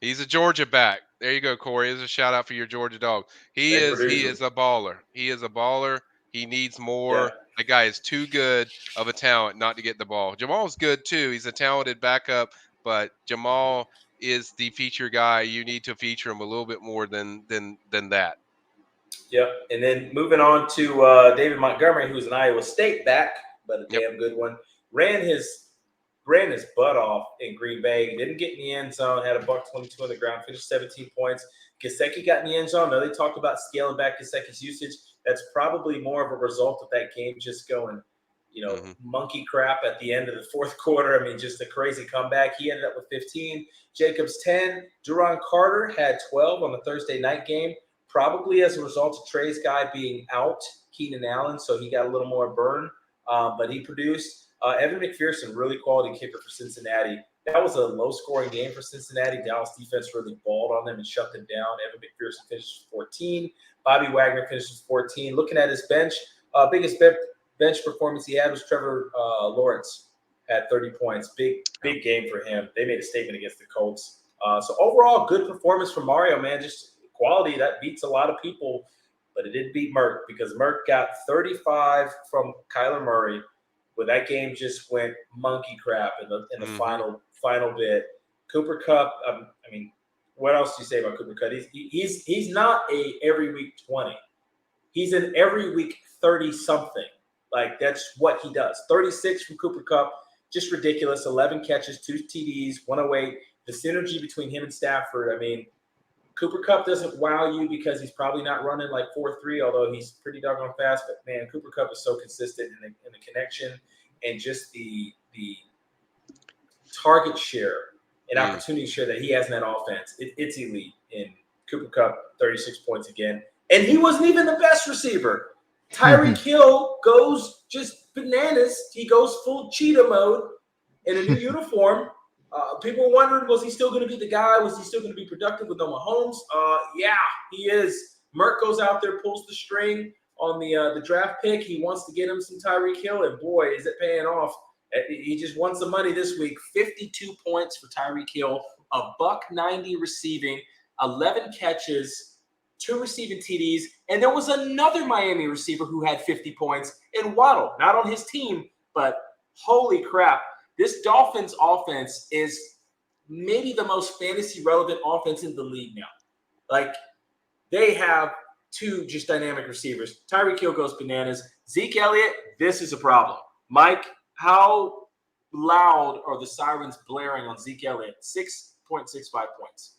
He's a Georgia back. There you go, Corey. There's a shout out for your Georgia dog. He is a baller. He is a baller. He needs more. Yeah. That guy is too good of a talent not to get the ball. Jamal's good too. He's a talented backup, but Jamal is the feature guy. You need to feature him a little bit more than that. Yep. And then moving on to David Montgomery, who's an Iowa State back, but a damn good one. Ran his butt off in Green Bay. He didn't get in the end zone. Had a $122 on the ground. Finished 17 points. Gesicki got in the end zone. No, they talked about scaling back Gesicki's usage. That's probably more of a result of that game just going, monkey crap at the end of the fourth quarter. I mean, just a crazy comeback. He ended up with 15. Jacobs 10. Duron Carter had 12 on the Thursday night game, probably as a result of Trey's guy being out, Keenan Allen, so he got a little more burn, but he produced. Evan McPherson, really quality kicker for Cincinnati. That was a low-scoring game for Cincinnati. Dallas defense really balled on them and shut them down. Evan McPherson finished with 14. Bobby Wagner finished with 14. Looking at his bench, biggest bench performance he had was Trevor Lawrence at 30 points. Big game for him. They made a statement against the Colts. So overall, good performance from Mario, man. Just quality that beats a lot of people, but it did beat Merck because Merck got 35 from Kyler Murray. But that game just went monkey crap in the final bit. Cooper Kupp. I mean, what else do you say about Cooper Kupp? He's not a every week 20. He's an every week 30 something. Like that's what he does. 36 from Cooper Kupp, just ridiculous. 11 catches, 2 TDs, 108. The synergy between him and Stafford. I mean, Cooper Kupp doesn't wow you because he's probably not running like 4.3, although he's pretty doggone fast. But, man, Cooper Kupp is so consistent in the connection and just the target share and opportunity share that he has in that offense. It's elite. And Cooper Kupp, 36 points again. And he wasn't even the best receiver. Tyreek Hill goes just bananas. He goes full cheetah mode in a new uniform. People were wondering, was he still going to be the guy? Was he still going to be productive with no Mahomes? Yeah, he is. Merck goes out there, pulls the string on the draft pick. He wants to get him some Tyreek Hill, and boy, is it paying off. He just won some money this week. 52 points for Tyreek Hill, $190 receiving, 11 catches, 2 receiving TDs, and there was another Miami receiver who had 50 points, and Waddle, not on his team, but holy crap. This Dolphins offense is maybe the most fantasy relevant offense in the league now. Like, they have two just dynamic receivers. Tyreek Hill goes bananas. Zeke Elliott, this is a problem. Mike, how loud are the sirens blaring on Zeke Elliott? 6.65 points.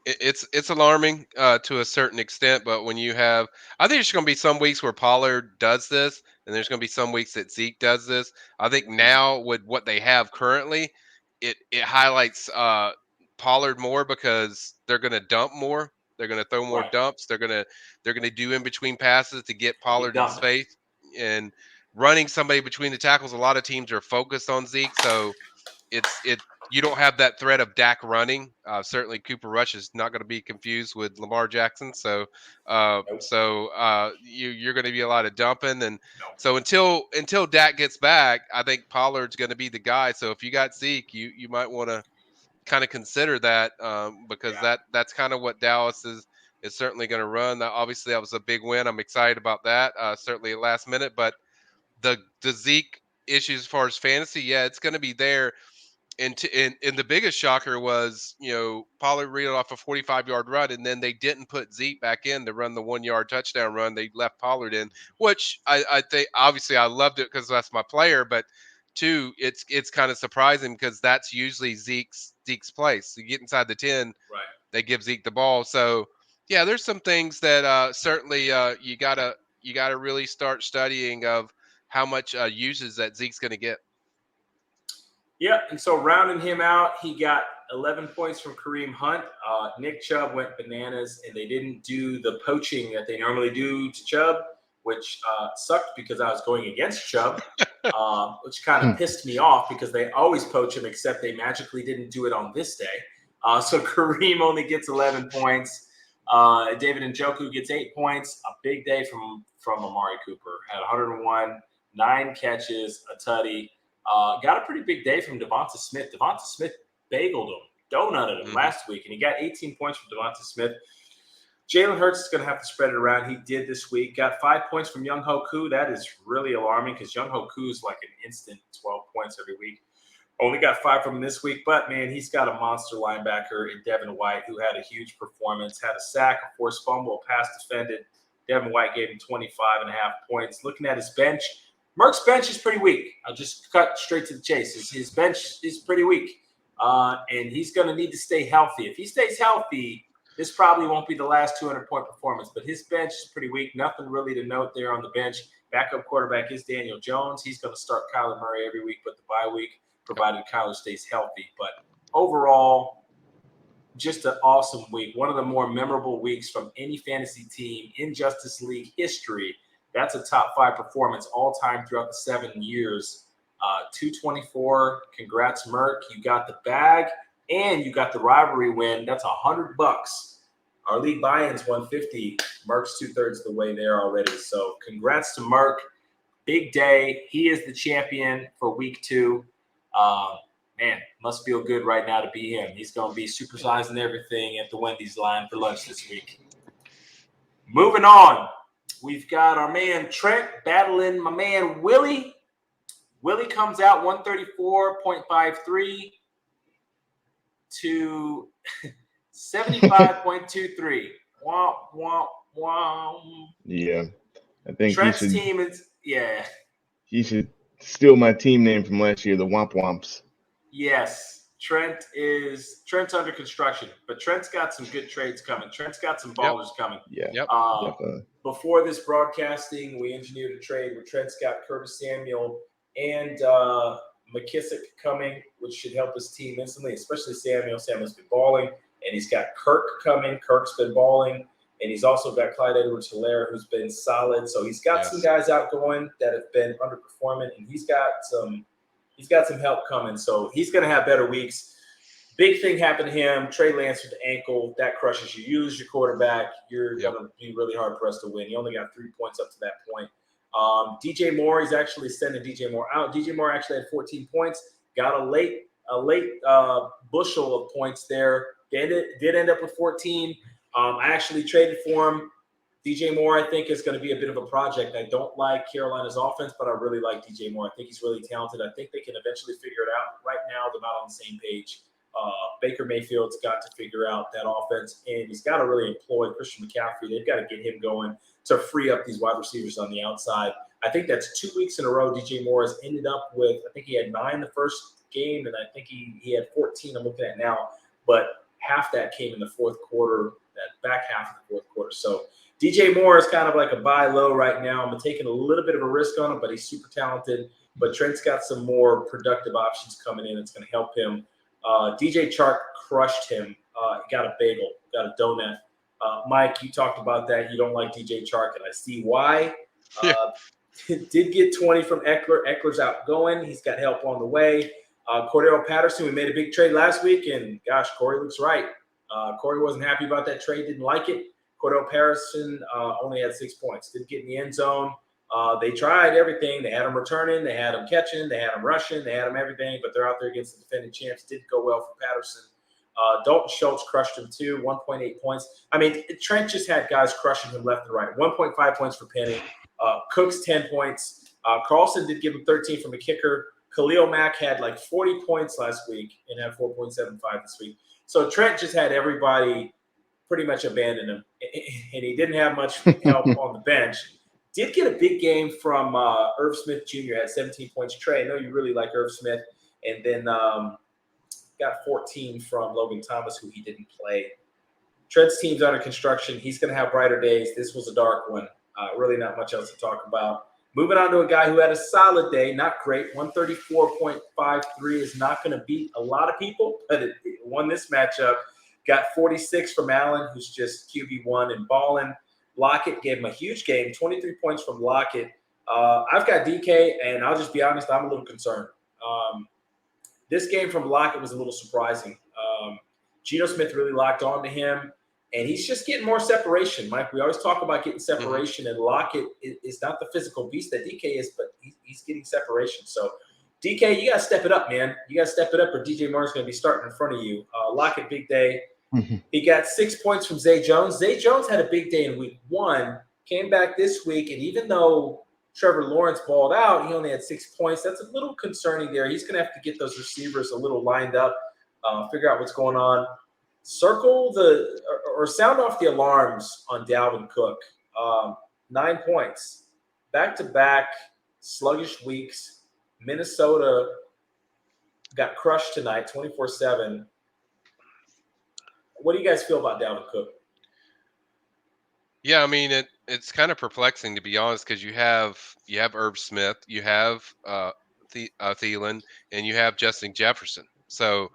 It's alarming to a certain extent, but when you have, I think there's going to be some weeks where Pollard does this, and there's going to be some weeks that Zeke does this. I think now with what they have currently, it highlights Pollard more because they're going to dump more. They're going to throw more Right. dumps. They're going to do in between passes to get Pollard in dumping. space, and running somebody between the tackles. A lot of teams are focused on Zeke, so it you don't have that threat of Dak running. Certainly, Cooper Rush is not going to be confused with Lamar Jackson. So, you're going to be a lot of dumping, and so until Dak gets back, I think Pollard's going to be the guy. So if you got Zeke, you might want to kind of consider that because that's kind of what Dallas is certainly going to run. Now, obviously, that was a big win. I'm excited about that. Certainly at last minute, but the Zeke issues as far as fantasy, yeah, it's going to be there. And the biggest shocker was, Pollard reeled off a 45-yard run, and then they didn't put Zeke back in to run the 1-yard touchdown run. They left Pollard in, which I think obviously I loved it because that's my player, but two, it's kind of surprising because that's usually Zeke's place. You get inside the 10, Right. they give Zeke the ball. So yeah, there's some things that certainly you gotta really start studying of how much uses that Zeke's going to get. Yeah, and so rounding him out, he got 11 points from Kareem Hunt. Nick Chubb went bananas, and they didn't do the poaching that they normally do to Chubb, which sucked because I was going against Chubb, which kind of pissed me off because they always poach him, except they magically didn't do it on this day. So Kareem only gets 11 points. David Njoku gets 8 points. A big day from Amari Cooper. Had 101, 9 catches, a tutty. Got a pretty big day from Devonta Smith. Devonta Smith bageled him, donutted him last week, and he got 18 points from Devonta Smith. Jalen Hurts is going to have to spread it around. He did this week. Got 5 points from Young Hoku. That is really alarming because Young Hoku is like an instant 12 points every week. Only got 5 from him this week, but, man, he's got a monster linebacker in Devin White who had a huge performance, had a sack, a forced fumble, a pass defended. Devin White gave him 25.5 points. Looking at his bench, Merck's bench is pretty weak. I'll just cut straight to the chase. His bench is pretty weak, and he's going to need to stay healthy. If he stays healthy, this probably won't be the last 200-point performance, but his bench is pretty weak. Nothing really to note there on the bench. Backup quarterback is Daniel Jones. He's going to start Kyler Murray every week but the bye week, provided Kyler stays healthy. But overall, just an awesome week. One of the more memorable weeks from any fantasy team in Justice League history. That's a top 5 performance all time throughout the 7 years. 224. Congrats, Merck. You got the bag and you got the rivalry win. That's $100. Our league buy-in's $150. Merck's 2/3 of the way there already. So congrats to Merck. Big day. He is the champion for week 2. Man, must feel good right now to be him. He's going to be supersizing everything at the Wendy's line for lunch this week. Moving on. We've got our man Trent battling my man Willie. Willie comes out 134.53 to 75.23. Womp, womp, womp. Yeah, I think Trent's team is, he should steal my team name from last year, the Womp Womps. Yes, Trent's under construction, but Trent's got some good trades coming. Trent's got some ballers coming. Yeah, definitely. Before this broadcasting, we engineered a trade where Trent's got Curtis Samuel and McKissick coming, which should help his team instantly, especially Samuel. Samuel's been balling, and he's got Kirk coming. Kirk's been balling, and he's also got Clyde Edwards-Helaire, who's been solid. So he's got some guys outgoing that have been underperforming, and he's got some help coming. So he's going to have better weeks. Big thing happened to him. Trey Lance with the ankle. That crushes you. You lose your quarterback. You're going to be really hard pressed to win. He only got 3 points up to that point. DJ Moore, he's actually sending DJ Moore out. DJ Moore actually had 14 points. Got a late bushel of points there. Did end up with 14. I actually traded for him DJ Moore, I think, is going to be a bit of a project. I don't like Carolina's offense, but I really like DJ Moore. I think he's really talented. I think they can eventually figure it out. Right now, they're not on the same page. Baker Mayfield's got to figure out that offense, and he's got to really employ Christian McCaffrey. They've got to get him going to free up these wide receivers on the outside. I think that's 2 weeks in a row DJ Moore has ended up with, I think he had 9 the first game, and I think he had 14 I'm looking at now. But half that came in the fourth quarter, that back half of the fourth quarter. So DJ Moore is kind of like a buy low right now. I'm taking a little bit of a risk on him, but he's super talented. But Trent's got some more productive options coming in. It's going to help him. DJ Chark crushed him. He got a bagel, got a donut. Mike, you talked about that. You don't like DJ Chark, and I see why. Did get 20 from Eckler. Eckler's outgoing. He's got help on the way. Cordell Patterson, we made a big trade last week, and gosh, Corey looks right. Corey wasn't happy about that trade, didn't like it. Cordell Patterson only had 6 points. Didn't get in the end zone. They tried everything. They had him returning. They had him catching. They had him rushing. They had him everything, but they're out there against the defending champs. Didn't go well for Patterson. Dalton Schultz crushed him too, 1.8 points. I mean, Trent just had guys crushing him left and right. 1.5 points for Penny. Cooks, 10 points. Carlson did give him 13 from a kicker. Khalil Mack had like 40 points last week and had 4.75 this week. So Trent just had everybody pretty much abandon him, and he didn't have much help on the bench. Did get a big game from Irv Smith Jr. Had 17 points. Trey, I know you really like Irv Smith. And then got 14 from Logan Thomas, who he didn't play. Trent's team's under construction. He's going to have brighter days. This was a dark one. Really not much else to talk about. Moving on to a guy who had a solid day, not great. 134.53 is not going to beat a lot of people, but it won this matchup. Got 46 from Allen, who's just QB1 and balling. Lockett gave him a huge game, 23 points from Lockett. I've got DK, and I'll just be honest, I'm a little concerned. This game from Lockett was a little surprising. Geno Smith really locked on to him, and he's just getting more separation. Mike, we always talk about getting separation, and Lockett is not the physical beast that DK is, but he's getting separation. So, DK, you got to step it up, man. You got to step it up, or DJ Moore's going to be starting in front of you. Lockett, big day. He got 6 points from Zay Jones. Zay Jones had a big day in week 1, came back this week, and even though Trevor Lawrence balled out, he only had 6 points. That's a little concerning there. He's going to have to get those receivers a little lined up, figure out what's going on. Circle or sound off the alarms on Dalvin Cook. 9 points. Back-to-back sluggish weeks. Minnesota got crushed tonight, 24-7. What do you guys feel about Dalvin Cook? Yeah, I mean it's kind of perplexing, to be honest, because you have Irv Smith, you have Thielen, and you have Justin Jefferson. So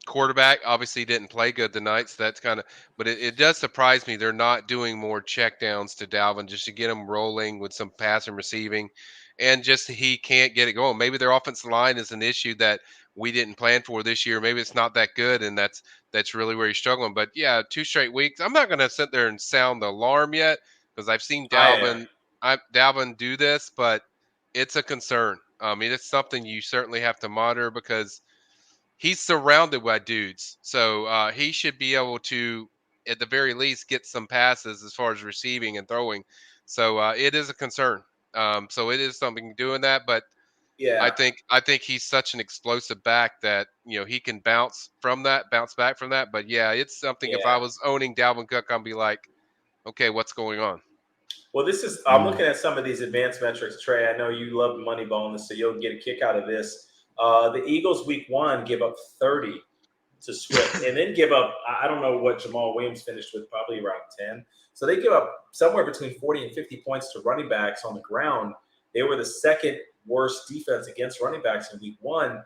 quarterback obviously didn't play good tonight, so that's kind of. But it does surprise me they're not doing more checkdowns to Dalvin just to get him rolling with some pass and receiving, and just he can't get it going. Maybe their offensive line is an issue that we didn't plan for this year. Maybe it's not that good, and that's really where he's struggling. But yeah, 2 straight weeks. I'm not going to sit there and sound the alarm yet because I've seen Dalvin do this, but it's a concern. I mean, it's something you certainly have to monitor because he's surrounded by dudes. So he should be able to, at the very least, get some passes as far as receiving and throwing. So it is a concern. So it is something doing that, but yeah, I think he's such an explosive back that he can bounce back from that. But yeah, it's something. If I was owning Dalvin Cook, I'd be like, okay, what's going on? Well, this is I'm looking at some of these advanced metrics, Trey. I know you love Moneyball this, so you'll get a kick out of this. The Eagles week 1 give up 30 to Swift, and then give up. I don't know what Jamal Williams finished with, probably around 10. So they give up somewhere between 40 and 50 points to running backs on the ground. They were the second worst defense against running backs in week 1.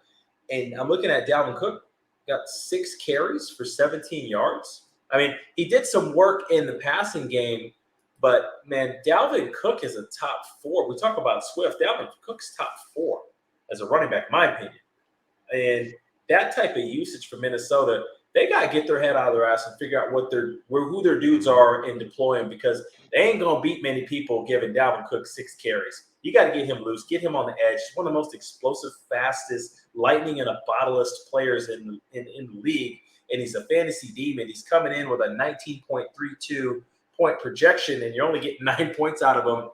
And I'm looking at Dalvin Cook, got 6 carries for 17 yards. I mean, he did some work in the passing game, but, man, Dalvin Cook is a top 4. We talk about Swift. Dalvin Cook's top 4 as a running back, in my opinion. And that type of usage for Minnesota, they got to get their head out of their ass and figure out who their dudes are and deploy them, because they ain't going to beat many people giving Dalvin Cook 6 carries. You got to get him loose, get him on the edge. He's one of the most explosive, fastest, lightning in a bottlest players in the league, and he's a fantasy demon. He's coming in with a 19.32 point projection and you're only getting 9 points out of them.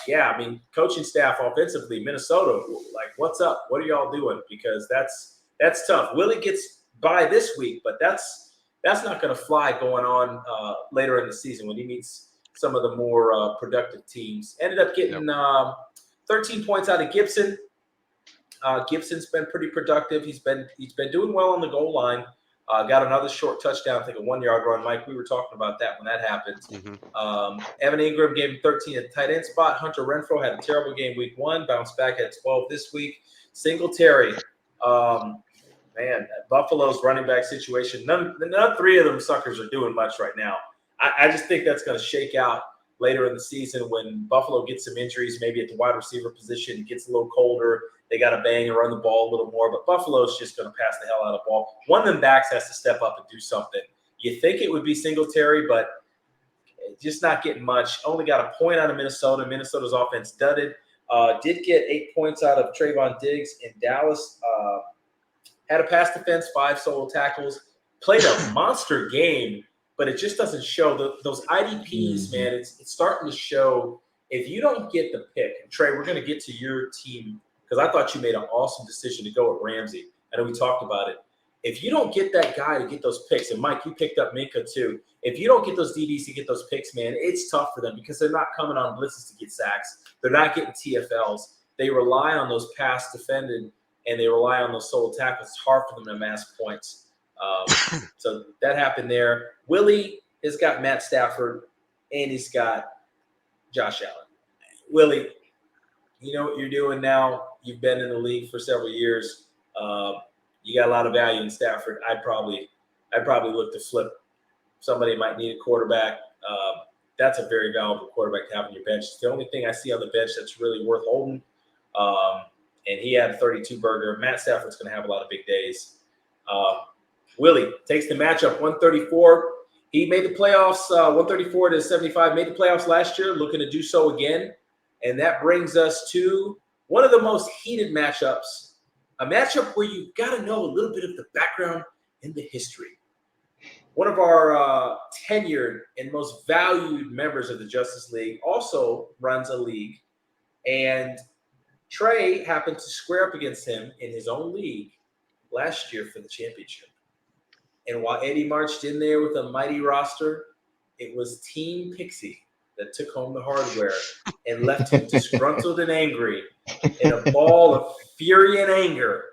Yeah, I mean, coaching staff offensively, Minnesota, like, what's up? What are y'all doing? Because that's tough. Willie gets by this week, but that's not going to fly going on later in the season when he meets some of the more productive teams. Ended up getting 13 points out of Gibson. Gibson's been pretty productive. He's been doing well on the goal line. Got another short touchdown, I think a 1-yard run. Mike, we were talking about that when that happened. Evan Ingram gave him 13 at the tight end spot. Hunter Renfrow had a terrible game week 1, bounced back at 12 this week. Singletary, man, Buffalo's running back situation, none 3 of them suckers are doing much right now. I just think that's going to shake out later in the season when Buffalo gets some injuries, maybe at the wide receiver position. It gets a little colder. They got to bang and run the ball a little more, but Buffalo's just going to pass the hell out of the ball. One of them backs has to step up and do something. You think it would be Singletary, but just not getting much. Only got a point out of Minnesota. Minnesota's offense dudded. Did get 8 points out of Trayvon Diggs in Dallas. Had a pass defense, 5 solo tackles. Played a monster game, but it just doesn't show. Those IDPs, man, it's starting to show. If you don't get the pick, and Trey, we're going to get to your team because I thought you made an awesome decision to go with Ramsey. I know we talked about it. If you don't get that guy to get those picks, and Mike, you picked up Minka too. If you don't get those DBs to get those picks, man, it's tough for them because they're not coming on blitzes to get sacks. They're not getting TFLs. They rely on those pass defended, and they rely on those solo tackles. It's hard for them to amass points. So that happened there. Willie has got Matt Stafford, and he's got Josh Allen. Willie, you know what you're doing now. You've been in the league for several years. You got a lot of value in Stafford. I'd probably look to flip. Somebody might need a quarterback. That's a very valuable quarterback to have on your bench. It's the only thing I see on the bench that's really worth holding. And he had a 32 burger. Matt Stafford's going to have a lot of big days. Willie takes the matchup 134. He made the playoffs 134 to 75. Made the playoffs last year, looking to do so again. And that brings us to one of the most heated matchups, a matchup where you've got to know a little bit of the background and the history. One of our tenured and most valued members of the Justice League also runs a league. And Trey happened to square up against him in his own league last year for the championship. And while Eddie marched in there with a mighty roster, it was Team Pixie that took home the hardware and left him disgruntled and angry in a ball of fury and anger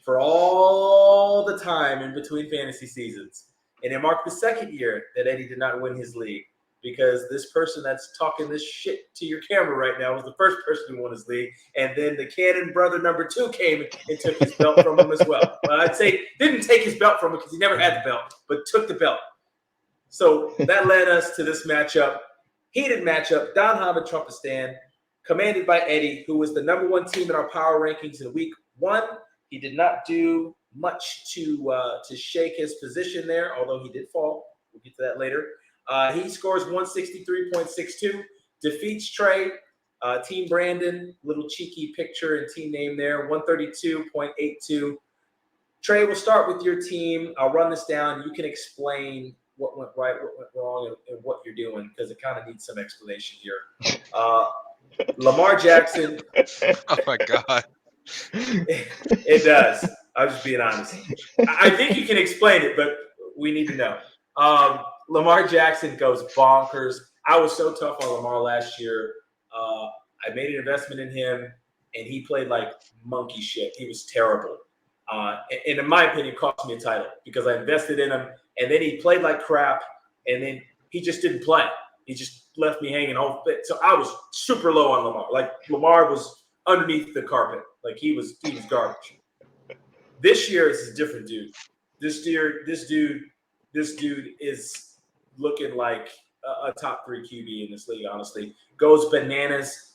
for all the time in between fantasy seasons. And it marked the second year that Eddie did not win his league because this person that's talking this shit to your camera right now was the first person who won his league. And then the Cannon brother number 2 came and took his belt from him as well. Well, I'd say didn't take his belt from him because he never had the belt, but took the belt. So that led us to this matchup. Heated matchup, Don Hamid Trumpistan, commanded by Eddie, who was the number 1 team in our power rankings in week 1. He did not do much to shake his position there, although he did fall. We'll get to that later. He scores 163.62, defeats Trey, Team Brandon, little cheeky picture and team name there, 132.82. Trey, we'll start with your team. I'll run this down. You can explain what went right, what went wrong, and what you're doing, because it kind of needs some explanation here. Lamar Jackson. Oh, my God. It does. I'm just being honest. I think you can explain it, but we need to know. Lamar Jackson goes bonkers. I was so tough on Lamar last year. I made an investment in him, and he played like monkey shit. He was terrible. And in my opinion, cost me a title because I invested in him, and then he played like crap, and then he just didn't play. He just left me hanging all bit. So I was super low on Lamar. Like Lamar was underneath the carpet. Like he was garbage. This year is a different dude. This dude is looking like a top 3 QB in this league, honestly. Goes bananas.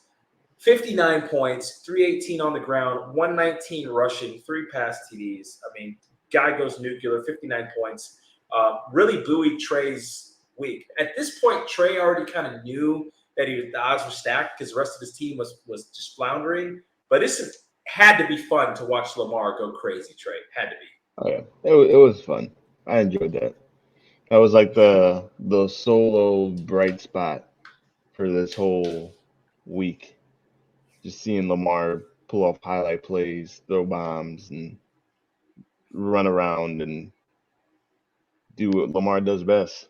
59 points, 318 on the ground, 119 rushing, 3 pass TDs. I mean, guy goes nuclear, 59 points. Really buoyed Trey's week. At this point, Trey already kind of knew that the odds were stacked because the rest of his team was just floundering. But this had to be fun to watch Lamar go crazy, Trey. Had to be. Oh, yeah. It was fun. I enjoyed that. That was like the solo bright spot for this whole week. Just seeing Lamar pull off highlight plays, throw bombs, and run around and do what Lamar does best.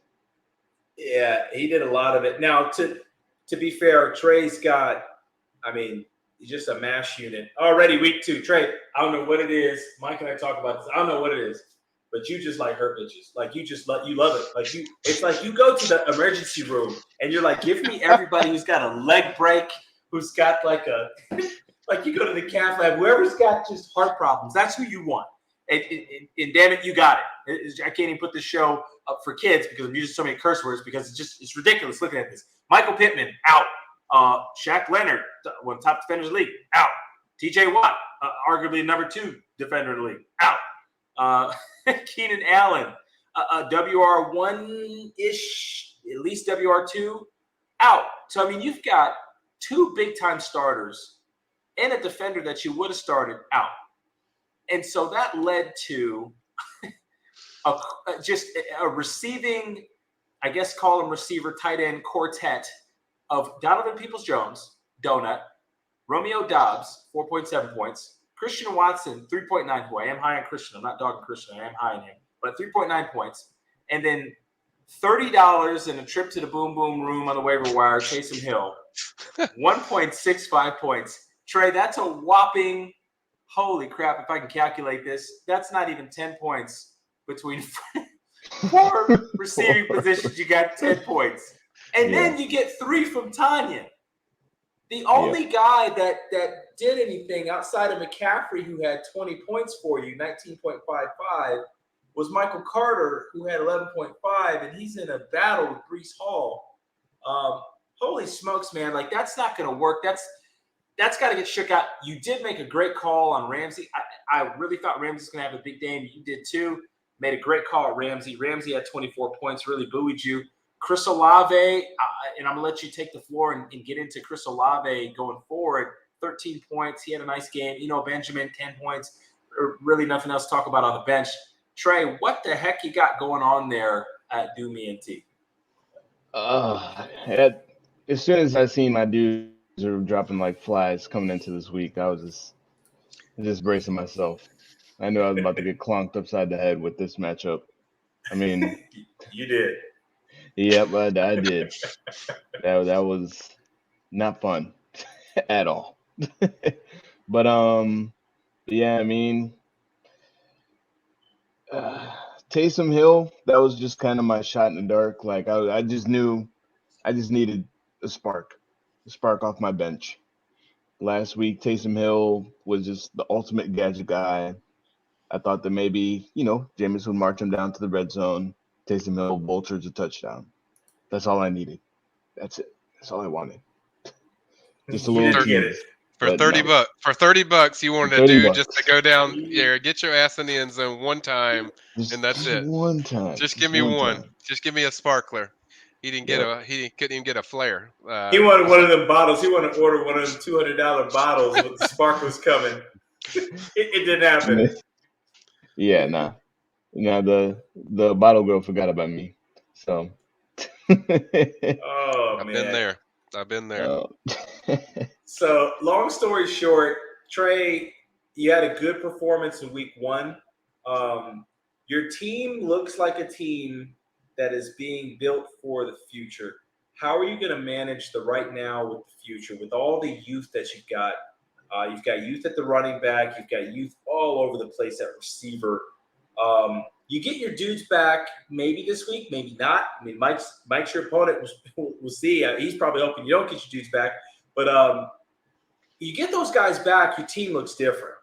Yeah, he did a lot of it. Now, to be fair, Trey's got, I mean, he's just a mash unit. Already week 2. Trey, I don't know what it is. Mike and I talk about this. I don't know what it is, but you just like hurt bitches. Like you love it. Like it's like you go to the emergency room and you're like, give me everybody who's got a leg break, who's got like a, like you go to the cath lab, whoever's got just heart problems, that's who you want. And damn it, you got it. I can't even put this show up for kids because I'm using so many curse words because it's ridiculous looking at this. Michael Pittman, out. Shaq Leonard, one of the top defenders in the league, out. TJ Watt, arguably number 2 defender in the league, out. Keenan Allen, WR1-ish, at least WR2, out. So, I mean, you've got 2 big-time starters and a defender that you would have started out. And so that led to just a receiving, I guess call him receiver, tight end quartet of Donovan Peoples-Jones, Donut, Romeo Dobbs, 4.7 points, Christian Watson, 3.9, who I am high on Christian. I'm not dogging Christian. I am high on him. But 3.9 points. And then $30 and a trip to the boom boom room on the waiver wire, Taysom Hill, 1.65 points. Trey, that's a whopping, holy crap, if I can calculate this, that's not even 10 points between 4 receiving positions. You got 10 points. And then you get 3 from Tanya. The only guy that did anything outside of McCaffrey, who had 20 points for you, 19.55, was Michael Carter, who had 11.5, and he's in a battle with Breece Hall. Holy smokes, man. Like, that's not going to work. That's got to get shook out. You did make a great call on Ramsey. I really thought Ramsey was going to have a big day, and you did too. Made a great call at Ramsey. Ramsey had 24 points, really buoyed you. Chris Olave, and I'm going to let you take the floor and get into Chris Olave going forward. 13 points. He had a nice game. Benjamin, 10 points. Really nothing else to talk about on the bench. Trey, what the heck you got going on there at Doomy and T? As soon as I seen my dudes are dropping like flies coming into this week, I was just bracing myself. I knew I was about to get clonked upside the head with this matchup. I mean, you did. Yep, I did. That was not fun at all. But yeah, I mean, Taysom Hill, that was just kind of my shot in the dark. Like I just knew I just needed a spark off my bench. Last week, Taysom Hill was just the ultimate gadget guy. I thought that maybe, Jameis would march him down to the red zone. Taysom Hill vultures a touchdown. That's all I needed. That's it. That's all I wanted. Just a little tease. For $30, you wanted a dude just to go down there, get your ass in the end zone one time, and that's it. One time. Just give me one. Just give me a sparkler. He couldn't even get a flare. He wanted one of them bottles. He wanted to order one of them $200 bottles with the sparklers coming. It didn't happen. Yeah, nah. The bottle girl forgot about me. So. I've been there. So, long story short, Trey, you had a good performance in week 1. Your team looks like a team that is being built for the future. How are you going to manage the right now with the future, with all the youth that you've got? You've got youth at the running back. You've got youth all over the place at receiver. You get your dudes back maybe this week, maybe not. I mean, Mike's your opponent. We'll see. He's probably hoping you don't get your dudes back. But you get those guys back, your team looks different.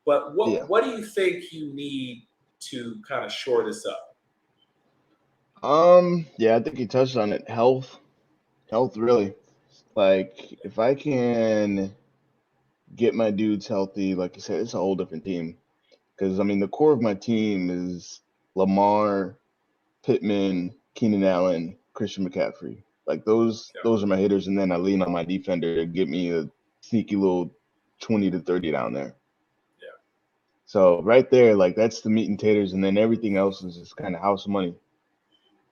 But what do you think you need to kind of shore this up? Yeah, I think you touched on it. Health really. Like, if I can get my dudes healthy, like you said, it's a whole different team. Because, I mean, the core of my team is Lamar, Pittman, Keenan Allen, Christian McCaffrey. Like, those are my hitters, and then I lean on my defender to get me a sneaky little 20 to 30 down there. Yeah. So right there, like, that's the meat and taters, and then everything else is just kind of house money.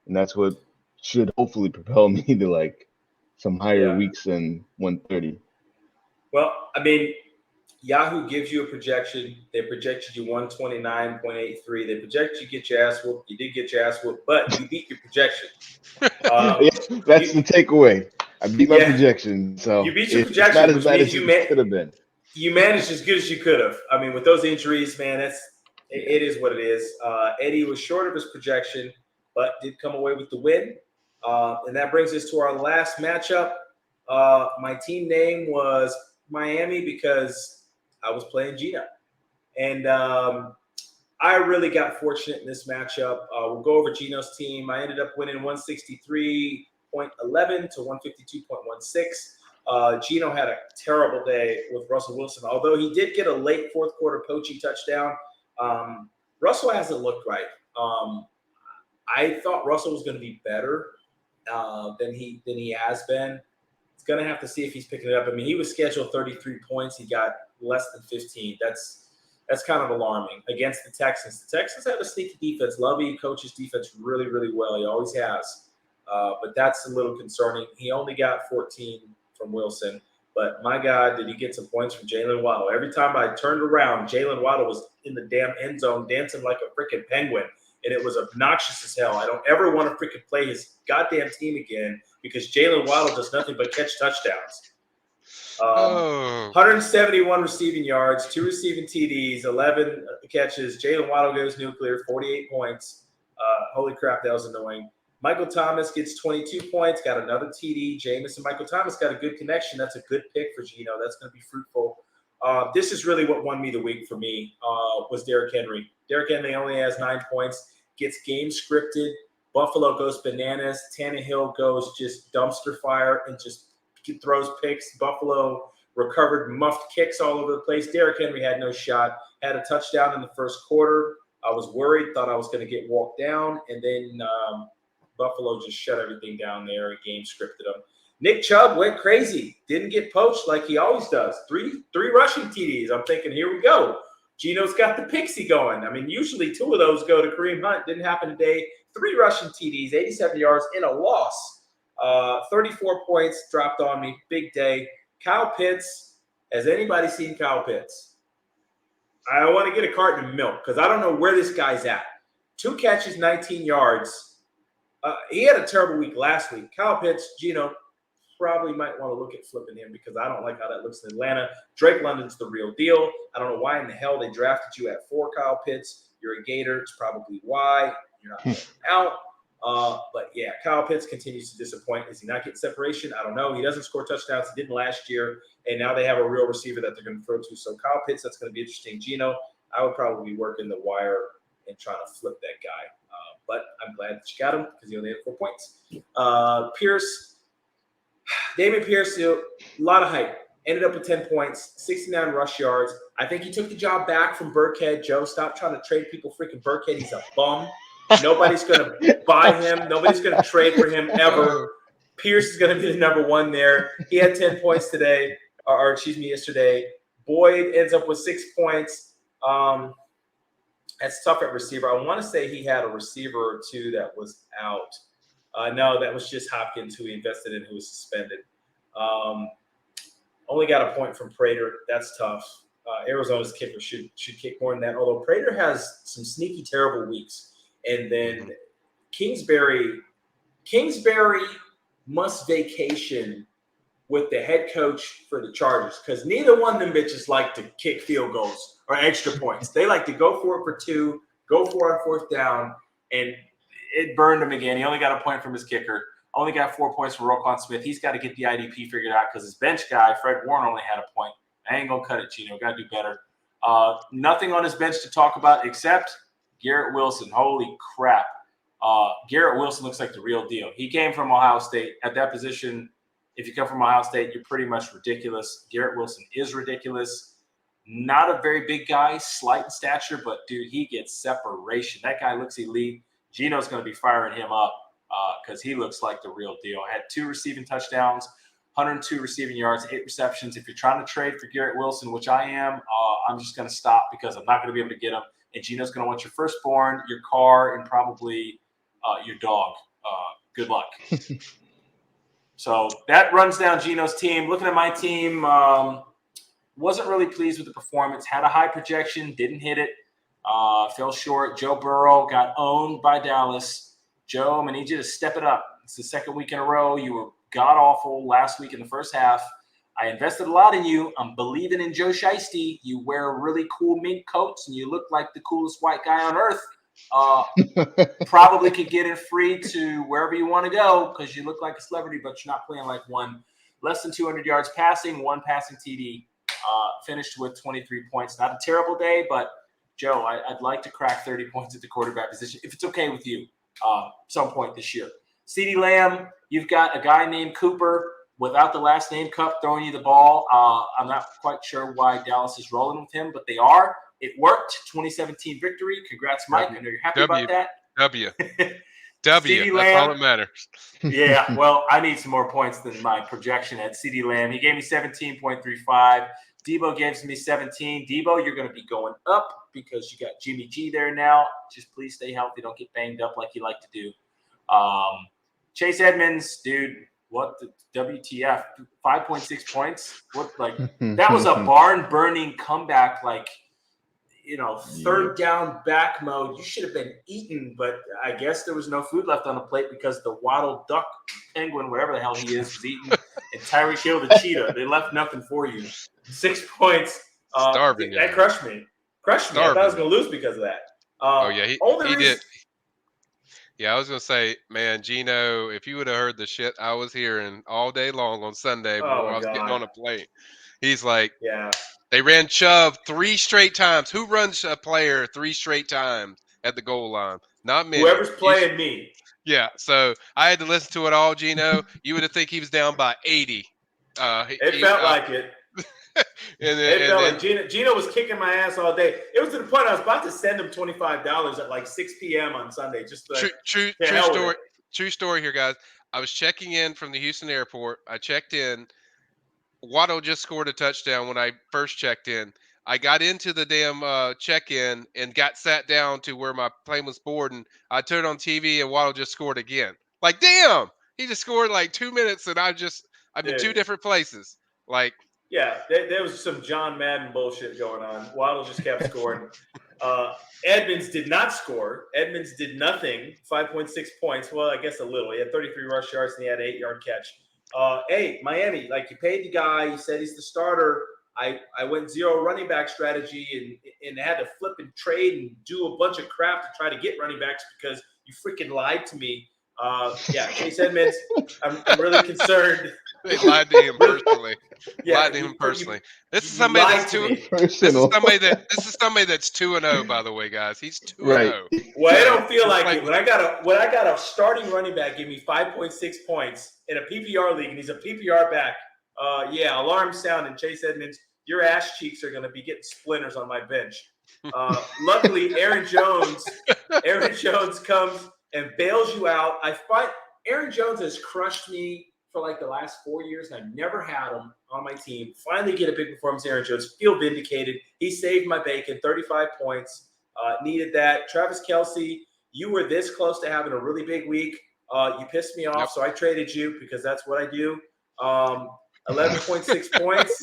and that's what should hopefully propel me to like some higher Yeah. weeks than 130. Well, I mean, Yahoo gives you a projection. They projected you 129.83. They projected you get your ass whooped. You did get your ass whooped, but you beat your projection. Yeah, that's the takeaway. I beat my Yeah, projection, you so beat your it's not projection, as which bad means as it could have been. you managed as good as you could have. I mean, with those injuries, man, it is what it is. Eddie was short of his projection, but did come away with the win. And that brings us to our last matchup. My team name was Miami because I was playing Gino. And I really got fortunate in this matchup. We'll go over Gino's team. I ended up winning 163.11 to 152.16. Gino had a terrible day with Russell Wilson, although he did get a late fourth quarter poaching touchdown. Russell hasn't looked right. I thought Russell was going to be better than he has been. It's going to have to see if he's picking it up. I mean, he was scheduled 33 points. He got less than 15. That's kind of alarming against the Texans. The Texans have a sneaky defense. Lovey coaches defense really, really well. He always has. But that's a little concerning. He only got 14 from Wilson. But my God, did he get some points from Jalen Waddle. Every time I turned around, Jalen Waddle was in the damn end zone dancing like a freaking penguin. And it was obnoxious as hell. I don't ever want to freaking play his goddamn team again because Jalen Waddle does nothing but catch touchdowns. 171 receiving yards, 2 receiving TDs, 11 catches. Jalen Waddle goes nuclear, 48 points. Holy crap, that was annoying. Michael Thomas gets 22 points, got another TD. Jameis and Michael Thomas got a good connection. That's a good pick for Gino. That's going to be fruitful. This is really what won me the week for me was Derrick Henry. Derrick Henry only has 9 points, gets game scripted. Buffalo goes bananas. Tannehill goes just dumpster fire and just throws picks. Buffalo recovered muffed kicks all over the place. Derrick Henry had no shot. Had a touchdown in the first quarter. I was worried, thought I was going to get walked down, and then Buffalo just shut everything down there and game scripted them. Nick Chubb went crazy. Didn't get poached like he always does. Three rushing TDs. I'm thinking, here we go. Gino's got the pixie going. I mean, usually 2 of those go to Kareem Hunt. Didn't happen today. 3 rushing TDs, 87 yards in a loss. 34 points dropped on me. Big day. Kyle Pitts. Has anybody seen Kyle Pitts? I want to get a carton of milk because I don't know where this guy's at. 2 catches, 19 yards. He had a terrible week last week. Kyle Pitts, Gino, probably might want to look at flipping him because I don't like how that looks in Atlanta. Drake London's the real deal. I don't know why in the hell they drafted you at 4, Kyle Pitts. You're a Gator. It's probably why. You're not going out. But, yeah, Kyle Pitts continues to disappoint. Is he not getting separation? I don't know. He doesn't score touchdowns. He didn't last year. And now they have a real receiver that they're going to throw to. So, Kyle Pitts, that's going to be interesting. Gino, I would probably be working the wire and trying to flip that guy. But I'm glad that you got him because he only had 4 points. Pierce, Dameon Pierce, a lot of hype. Ended up with 10 points, 69 rush yards. I think he took the job back from Burkhead. Joe, stop trying to trade people freaking Burkhead. He's a bum. Nobody's going to buy him. Nobody's going to trade for him ever. Pierce is going to be the number 1 there. He had 10 points today, or yesterday. Boyd ends up with 6 points. That's tough at receiver. I want to say he had a receiver or 2 that was out. No, that was just Hopkins, who he invested in, who was suspended. Only got a point from Prater. That's tough. Arizona's kicker should kick more than that, although Prater has some sneaky, terrible weeks. And then Kingsbury must vacation with the head coach for the Chargers because neither one of them bitches like to kick field goals or extra points. They like to go for it for 2, go for it on 4th down, and it burned him again. He only got a point from his kicker. Only got 4 points from Roquan Smith. He's got to get the IDP figured out because his bench guy, Fred Warren, only had a point. I ain't going to cut it, Gino. Got to do better. Nothing on his bench to talk about except Garrett Wilson. Holy crap. Garrett Wilson looks like the real deal. He came from Ohio State. At that position, if you come from Ohio State, you're pretty much ridiculous. Garrett Wilson is ridiculous. Not a very big guy, slight in stature, but, dude, he gets separation. That guy looks elite. Gino's going to be firing him up because he looks like the real deal. Had 2 receiving touchdowns, 102 receiving yards, 8 receptions. If you're trying to trade for Garrett Wilson, which I am, I'm just going to stop because I'm not going to be able to get him. And Gino's going to want your firstborn, your car, and probably your dog good luck. So that runs down Gino's team. Looking at my team, wasn't really pleased with the performance. Had a high projection, didn't hit it. Fell short. Joe Burrow got owned by Dallas. Joe, I'm going to need you to step it up. It's the second week in a row. You were god-awful last week in the first half. I invested a lot in you. I'm believing in Joe Shiesty. You wear really cool mink coats, and you look like the coolest white guy on earth. Probably could get it free to wherever you want to go because you look like a celebrity, but you're not playing like one. Less than 200 yards passing, 1 passing TD. Finished with 23 points. Not a terrible day, but Joe, I'd like to crack 30 points at the quarterback position, if it's okay with you, some point this year. CeeDee Lamb, you've got a guy named Cooper without the last name Cup throwing you the ball. I'm not quite sure why Dallas is rolling with him, but they are. It worked. 2017 victory. Congrats, Mike. I know you're happy about that. W. CeeDee That's all that matters. Yeah, well, I need some more points than my projection at CeeDee Lamb. He gave me 17.35. Debo gives me 17. Debo, you're going to be going up because you got Jimmy G there now. Just please stay healthy. Don't get banged up like you like to do. Chase Edmonds, dude, what the WTF? 5.6 points? What, like, that was a barn-burning comeback, like, third down back mode. You should have been eaten, but I guess there was no food left on the plate because the Waddle Duck Penguin, whatever the hell he is, was eaten. And Tyreek Hill, the cheetah, they left nothing for you. 6 points. Starving. That crushed me. I thought I was going to lose because of that. He did. Yeah, I was going to say, man, Gino, if you would have heard the shit I was hearing all day long on Sunday before I was getting on a plane, he's like, yeah. They ran Chubb 3 straight times. Who runs a player 3 straight times at the goal line? Not many. Whoever's playing me. Yeah, so I had to listen to it all, Gino. You would have think he was down by 80. It felt like it. Gino was kicking my ass all day. It was to the point I was about to send him $25 at like 6 p.m. on Sunday. Just true story. True story here, guys. I was checking in from the Houston airport. I checked in. Waddle just scored a touchdown when I first checked in. I got into the damn check-in and got sat down to where my plane was boarding. I turned on TV and Waddle just scored again. Like, damn! He just scored like 2 minutes and I'm in 2 different places. Like, yeah, there was some John Madden bullshit going on. Waddle just kept scoring. Edmonds did not score. Edmonds did nothing. 5.6 points. Well, I guess a little. He had 33 rush yards and he had an 8-yard catch. Hey, Miami, like, you paid the guy. You said he's the starter. I went 0 running back strategy and had to flip and trade and do a bunch of crap to try to get running backs because you freaking lied to me. Chase Edmonds, I'm really concerned. They lied to him personally. Lied to him personally. This is somebody that's This is somebody that's 2-0, by the way, guys. He's 2-0. Right. Well, I don't feel like it. When I got a starting running back give me 5.6 points in a PPR league, and he's a PPR back. Alarm sound, and Chase Edmonds, your ass cheeks are going to be getting splinters on my bench. Luckily, Aaron Jones comes and bails you out. I find Aaron Jones has crushed me for like the last 4 years, and I've never had him on my team. Finally get a big performance, Aaron Jones. Feel vindicated. He saved my bacon, 35 points. Needed that. Travis Kelce, you were this close to having a really big week. You pissed me off, so I traded you because that's what I do. 11.6 points.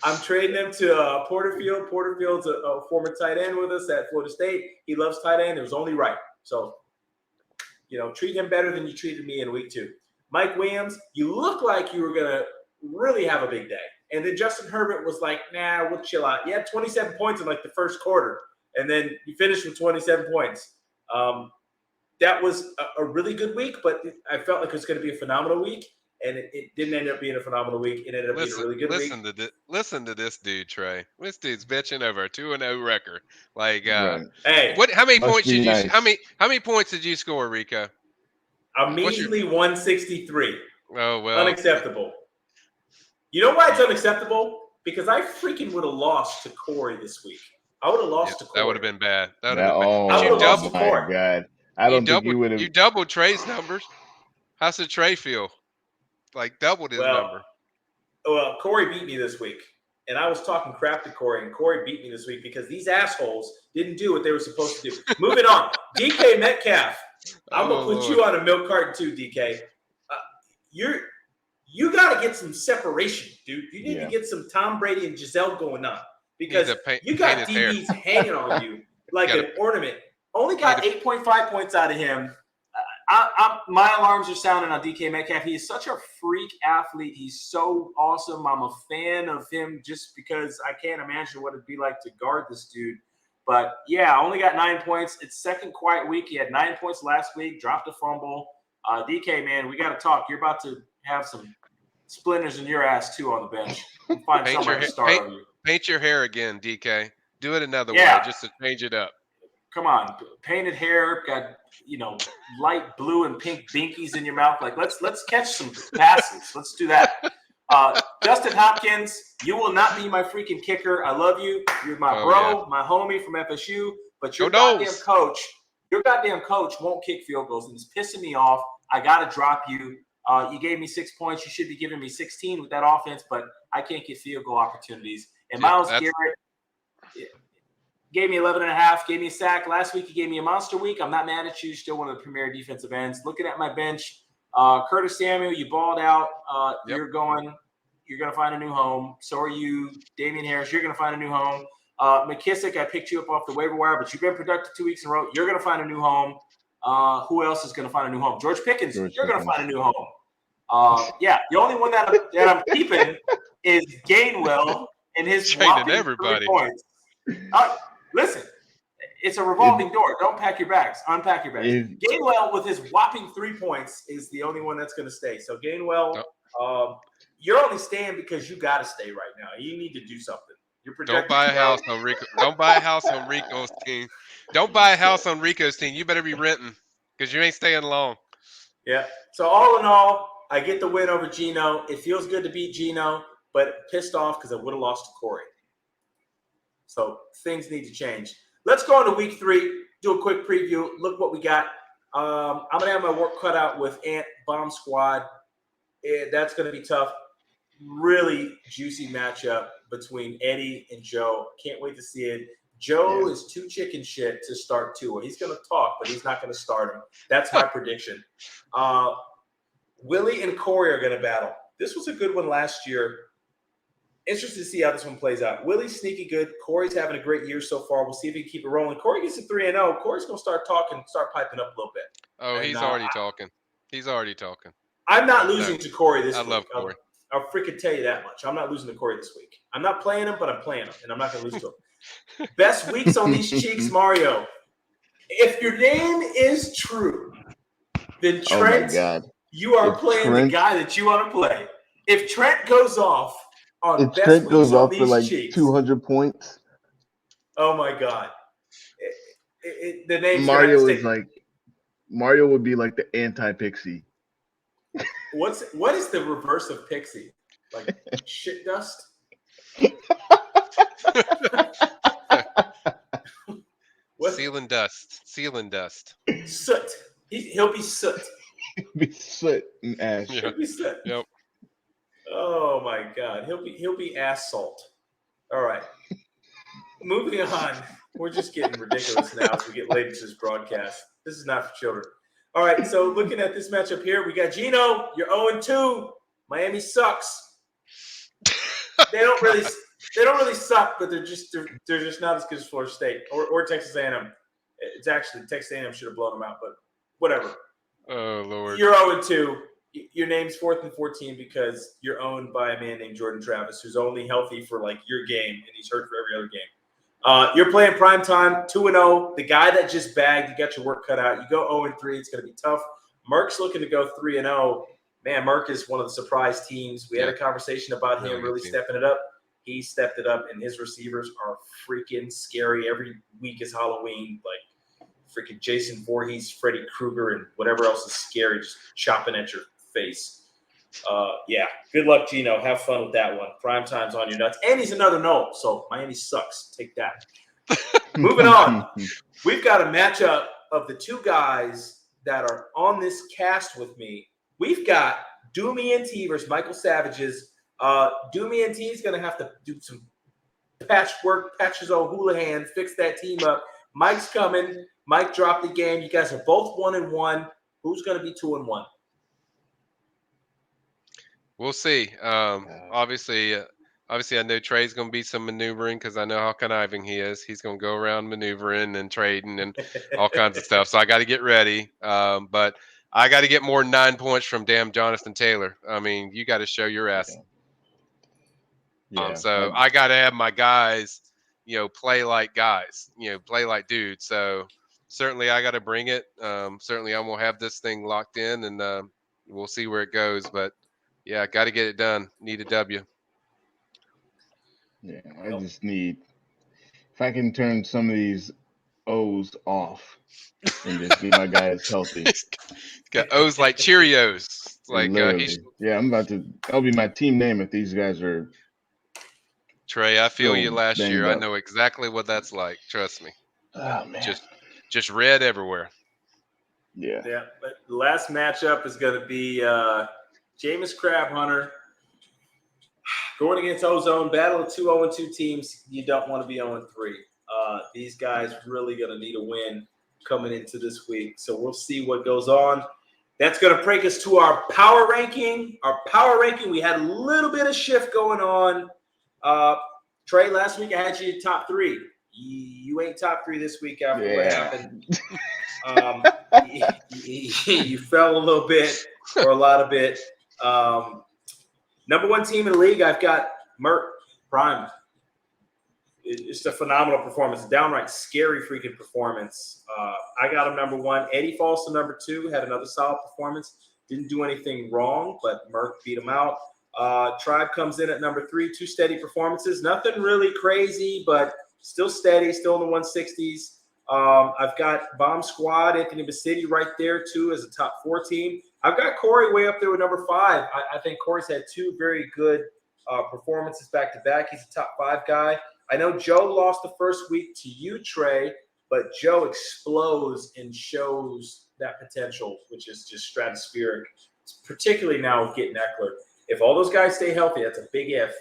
I'm trading him to Porterfield. Porterfield's a former tight end with us at Florida State. He loves tight end. It was only right. So, treat him better than you treated me in week 2. Mike Williams, you look like you were going to really have a big day. And then Justin Herbert was like, nah, we'll chill out. You had 27 points in like the first quarter, and then you finished with 27 points. That was a really good week, but I felt like it was going to be a phenomenal week, and it didn't end up being a phenomenal week. It ended up being a really good week. Listen to this dude, Trey. This dude's bitching over a 2-0 record. Like, hey, how many points did you? How many points did you score, Rico? A measly 163. Oh, well. Unacceptable. You know why it's unacceptable? Because I freaking would have lost to Corey this week. I would have lost to Corey. That would have been bad. I would have lost to Corey. God. I don't think you would have. You doubled Trey's numbers. How's the Trey feel? Like, doubled his number. Well, Corey beat me this week. And I was talking crap to Corey, and Corey beat me this week because these assholes didn't do what they were supposed to do. Moving on. DK Metcalf. I'm gonna put Lord. you on a milk carton too, DK. You got to get some separation, dude. You need to get some Tom Brady and Giselle going on because you got DBs hanging on you like an ornament. Only got 8.5 points out of him. My alarms are sounding on DK Metcalf. He is such a freak athlete. He's so awesome. I'm a fan of him just because I can't imagine what it'd be like to guard this dude. But, yeah, I only got 9 points. It's second quiet week. He had 9 points last week, dropped a fumble. DK, man, we got to talk. You're about to have some splinters in your ass, too, on the bench. Find somewhere to start over you. Paint your hair again, DK. Do it another way just to change it up. Come on, painted hair, got light blue and pink binkies in your mouth. Like let's catch some passes. Let's do that. Justin Hopkins, you will not be my freaking kicker. I love you. You're my bro, my homie from FSU. But your goddamn coach won't kick field goals, and it's pissing me off. I gotta drop you. You gave me 6 points. You should be giving me 16 with that offense, but I can't get field goal opportunities. And Myles Garrett gave me 11.5, gave me a sack. Last week, he gave me a monster week. I'm not mad at you. Still one of the premier defensive ends. Looking at my bench, Curtis Samuel, you balled out. You're going to find a new home. So are you. Damian Harris, you're going to find a new home. McKissick, I picked you up off the waiver wire, but you've been productive 2 weeks in a row. You're going to find a new home. Who else is going to find a new home? George Pickens, you're going to find a new home. The only one that I'm keeping is Gainwell and his whopping everybody. 3 points. Listen, it's a revolving door. Don't pack your bags. Unpack your bags. Gainwell with his whopping 3 points is the only one that's going to stay. So Gainwell, you're only staying because you got to stay right now. You need to do something. Don't buy a house on Rico. Don't buy a house on Rico's team. Don't buy a house on Rico's team. You better be renting because you ain't staying long. Yeah. So all in all, I get the win over Gino. It feels good to beat Gino, but pissed off because I would have lost to Corey. So things need to change. Let's go into week 3, do a quick preview, look what we got. I'm going to have my work cut out with Ant Bomb Squad. That's going to be tough. Really juicy matchup between Eddie and Joe. Can't wait to see it. Joe is too chicken shit to start Tua. He's going to talk, but he's not going to start him. That's my prediction. Willie and Corey are going to battle. This was a good one last year. Interested to see how this one plays out. Willie's sneaky good. Corey's having a great year so far. We'll see if he can keep it rolling. Corey gets to 3-0. Corey's going to start talking, start piping up a little bit. Oh, he's already talking. He's already talking. I'm not losing to Corey this week. I love Corey. I'll freaking tell you that much. I'm not losing to Corey this week. I'm not playing him, but I'm playing him, and I'm not going to lose to him. Best weeks on these cheeks, Mario. If your name is true, then Trent, you are playing the guy that you want to play. If Trent goes off on if best Trent weeks goes on off these for like cheeks, 200 points. Oh my God. The name Mario is like Mario would be like the anti-Pixie. What is the reverse of Pixie? Like shit dust? Sealing dust. Soot. He'll be soot. He'll be soot and ash. Yeah. He'll be soot. Yep. Oh my God. He'll be ass salt. All right. Moving on. We're just getting ridiculous now as we get late into this broadcast. This is not for children. All right. So looking at this matchup here, we got Gino. You're 0-2. Miami sucks. They don't really suck, but they're just not as good as Florida State or Texas A&M. It's actually Texas A&M should have blown them out, but whatever. Oh Lord. You're 0-2. Your name's 4th and 14 because you're owned by a man named Jordan Travis, who's only healthy for like your game, and he's hurt for every other game. You're playing primetime, 2-0. The guy that just bagged, you got your work cut out. You go 0-3. It's going to be tough. Merck's looking to go 3-0. Man, Merck is one of the surprise teams. We had a conversation about him really stepping it up. He stepped it up, and his receivers are freaking scary. Every week is Halloween. Like freaking Jason Voorhees, Freddy Krueger, and whatever else is scary, just chopping at your face. Good luck, Gino. Have fun with that one. Prime time's on your nuts. And he's another no, so Miami sucks. Take that. Moving on. We've got a matchup of the two guys that are on this cast with me. We've got Doomy and T versus Michael Savage's. Doomy and T is going to have to do some patchwork, patch his own Houlihan, fix that team up. Mike's coming. Mike dropped the game. You guys are both 1-1. Who's going to be 2-1? We'll see. Obviously, I know Trey's going to be some maneuvering because I know how conniving he is. He's going to go around maneuvering and trading and all kinds of stuff. So I got to get ready. But I got to get more than 9 points from damn Jonathan Taylor. I mean, you got to show your ass. Yeah. So I got to have my guys, play like guys, play like dudes. So certainly I got to bring it. Certainly I'm going to have this thing locked in, and we'll see where it goes. But yeah, got to get it done. Need a W. Yeah, I just need, if I can turn some of these O's off and just get my guys healthy. Got O's like Cheerios. It's like Literally. Yeah, that'll be my team name if these guys are. Trey, I feel you still last year. banged I up. know exactly what that's like. Trust me. Oh man. Just red everywhere. Yeah. Yeah, but the last matchup is going to be Jameis Crab Hunter going against Ozone. Battle of two 0-2 teams. You don't want to be 0-3. These guys really going to need a win coming into this week. So we'll see what goes on. That's going to break us to our power ranking. Our power ranking, we had a little bit of shift going on. Trey, last week I had you in top 3. You ain't top 3 this week after what happened. You fell a little bit or a lot of bit. Number 1 team in the league, I've got Merck Prime. It's a phenomenal performance, downright scary freaking performance. I got him number 1. Eddie falls to number 2, had another solid performance. Didn't do anything wrong, but Merck beat him out. Tribe comes in at number 3, 2 steady performances. Nothing really crazy, but still steady, still in the 160s. I've got Bomb Squad, Anthony Bassidi right there, too, as a top 4 team. I've got Corey way up there with number 5. I think Corey's had 2 very good performances back-to-back. He's a top 5 guy. I know Joe lost the first week to you, Trey, but Joe explodes and shows that potential, which is just stratospheric, particularly now with getting Eckler. If all those guys stay healthy, that's a big if.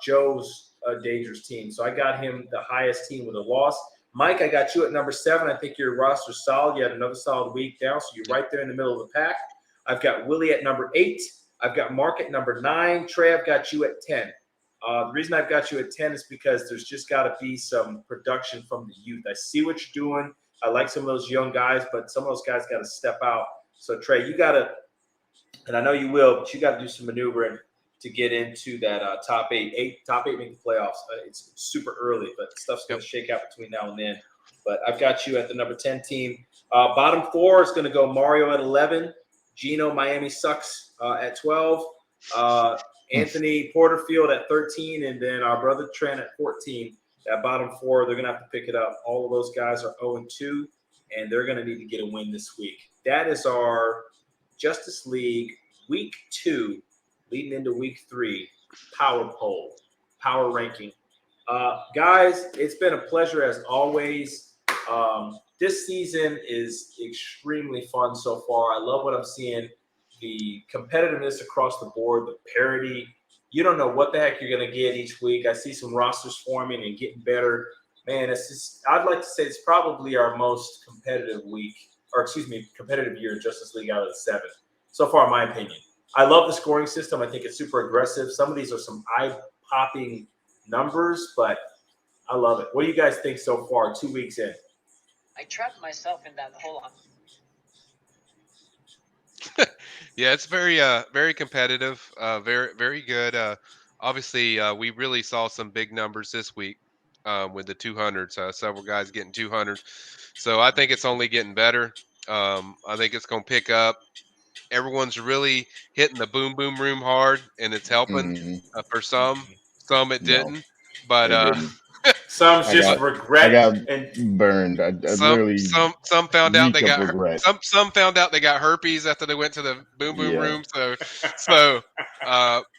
Joe's a dangerous team. So I got him the highest team with a loss. Mike, I got you at number 7. I think your roster's solid. You had another solid week now, so you're right there in the middle of the pack. I've got Willie at number 8. I've got Mark at number 9. Trey, I've got you at 10. The reason I've got you at 10 is because there's just got to be some production from the youth. I see what you're doing. I like some of those young guys, but some of those guys got to step out. So, Trey, you got to, and I know you will, but you got to do some maneuvering to get into that top 8. Top 8 make the playoffs. It's super early, but stuff's going to shake out between now and then. But I've got you at the number 10 team. Bottom 4 is going to go Mario at 11. Gino, Miami Sucks at 12. Anthony Porterfield at 13, and then our brother Trent at 14. That bottom 4, they're going to have to pick it up. All of those guys are 0-2, and they're going to need to get a win this week. That is our Justice League Week 2, leading into Week 3, power poll, power ranking. Guys, it's been a pleasure as always. This season is extremely fun so far. I love what I'm seeing. The competitiveness across the board, the parity. You don't know what the heck you're going to get each week. I see some rosters forming and getting better. Man, it's just, I'd like to say it's probably our most competitive week, or excuse me, competitive year in Justice League out of the 7. So far, in my opinion. I love the scoring system. I think it's super aggressive. Some of these are some eye-popping numbers, but I love it. What do you guys think so far, 2 weeks in? I trapped myself in that hole. Yeah, it's very competitive, very good. Obviously, we really saw some big numbers this week with the 200s. Several guys getting 200s, so I think it's only getting better. I think it's going to pick up. Everyone's really hitting the boom boom room hard, and it's helping for some. Some it No, didn't, but it didn't. Some I just got regret and burned. I literally some found out they reek of got regret. some found out they got herpes after they went to the boom boom Yeah. room.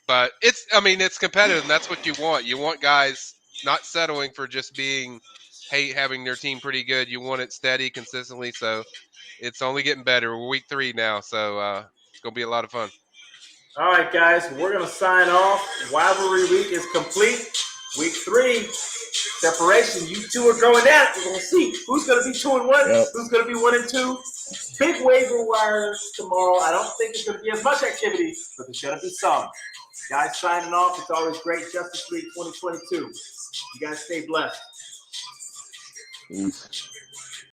But it's competitive, and that's what you want. You want guys not settling for just being having their team pretty good. You want it steady consistently. So it's only getting better. We're week 3 now, so it's gonna be a lot of fun. All right, guys, we're going to sign off. Rivalry Week is complete. Week 3, separation. You two are going at it. We're going to see who's going to be 2-1, Yep. who's going to be 1-2. Big waiver wire tomorrow. I don't think there's going to be as much activity, but there's going to be some. Guys signing off. It's always great. Justice League 2022. You guys stay blessed. Peace.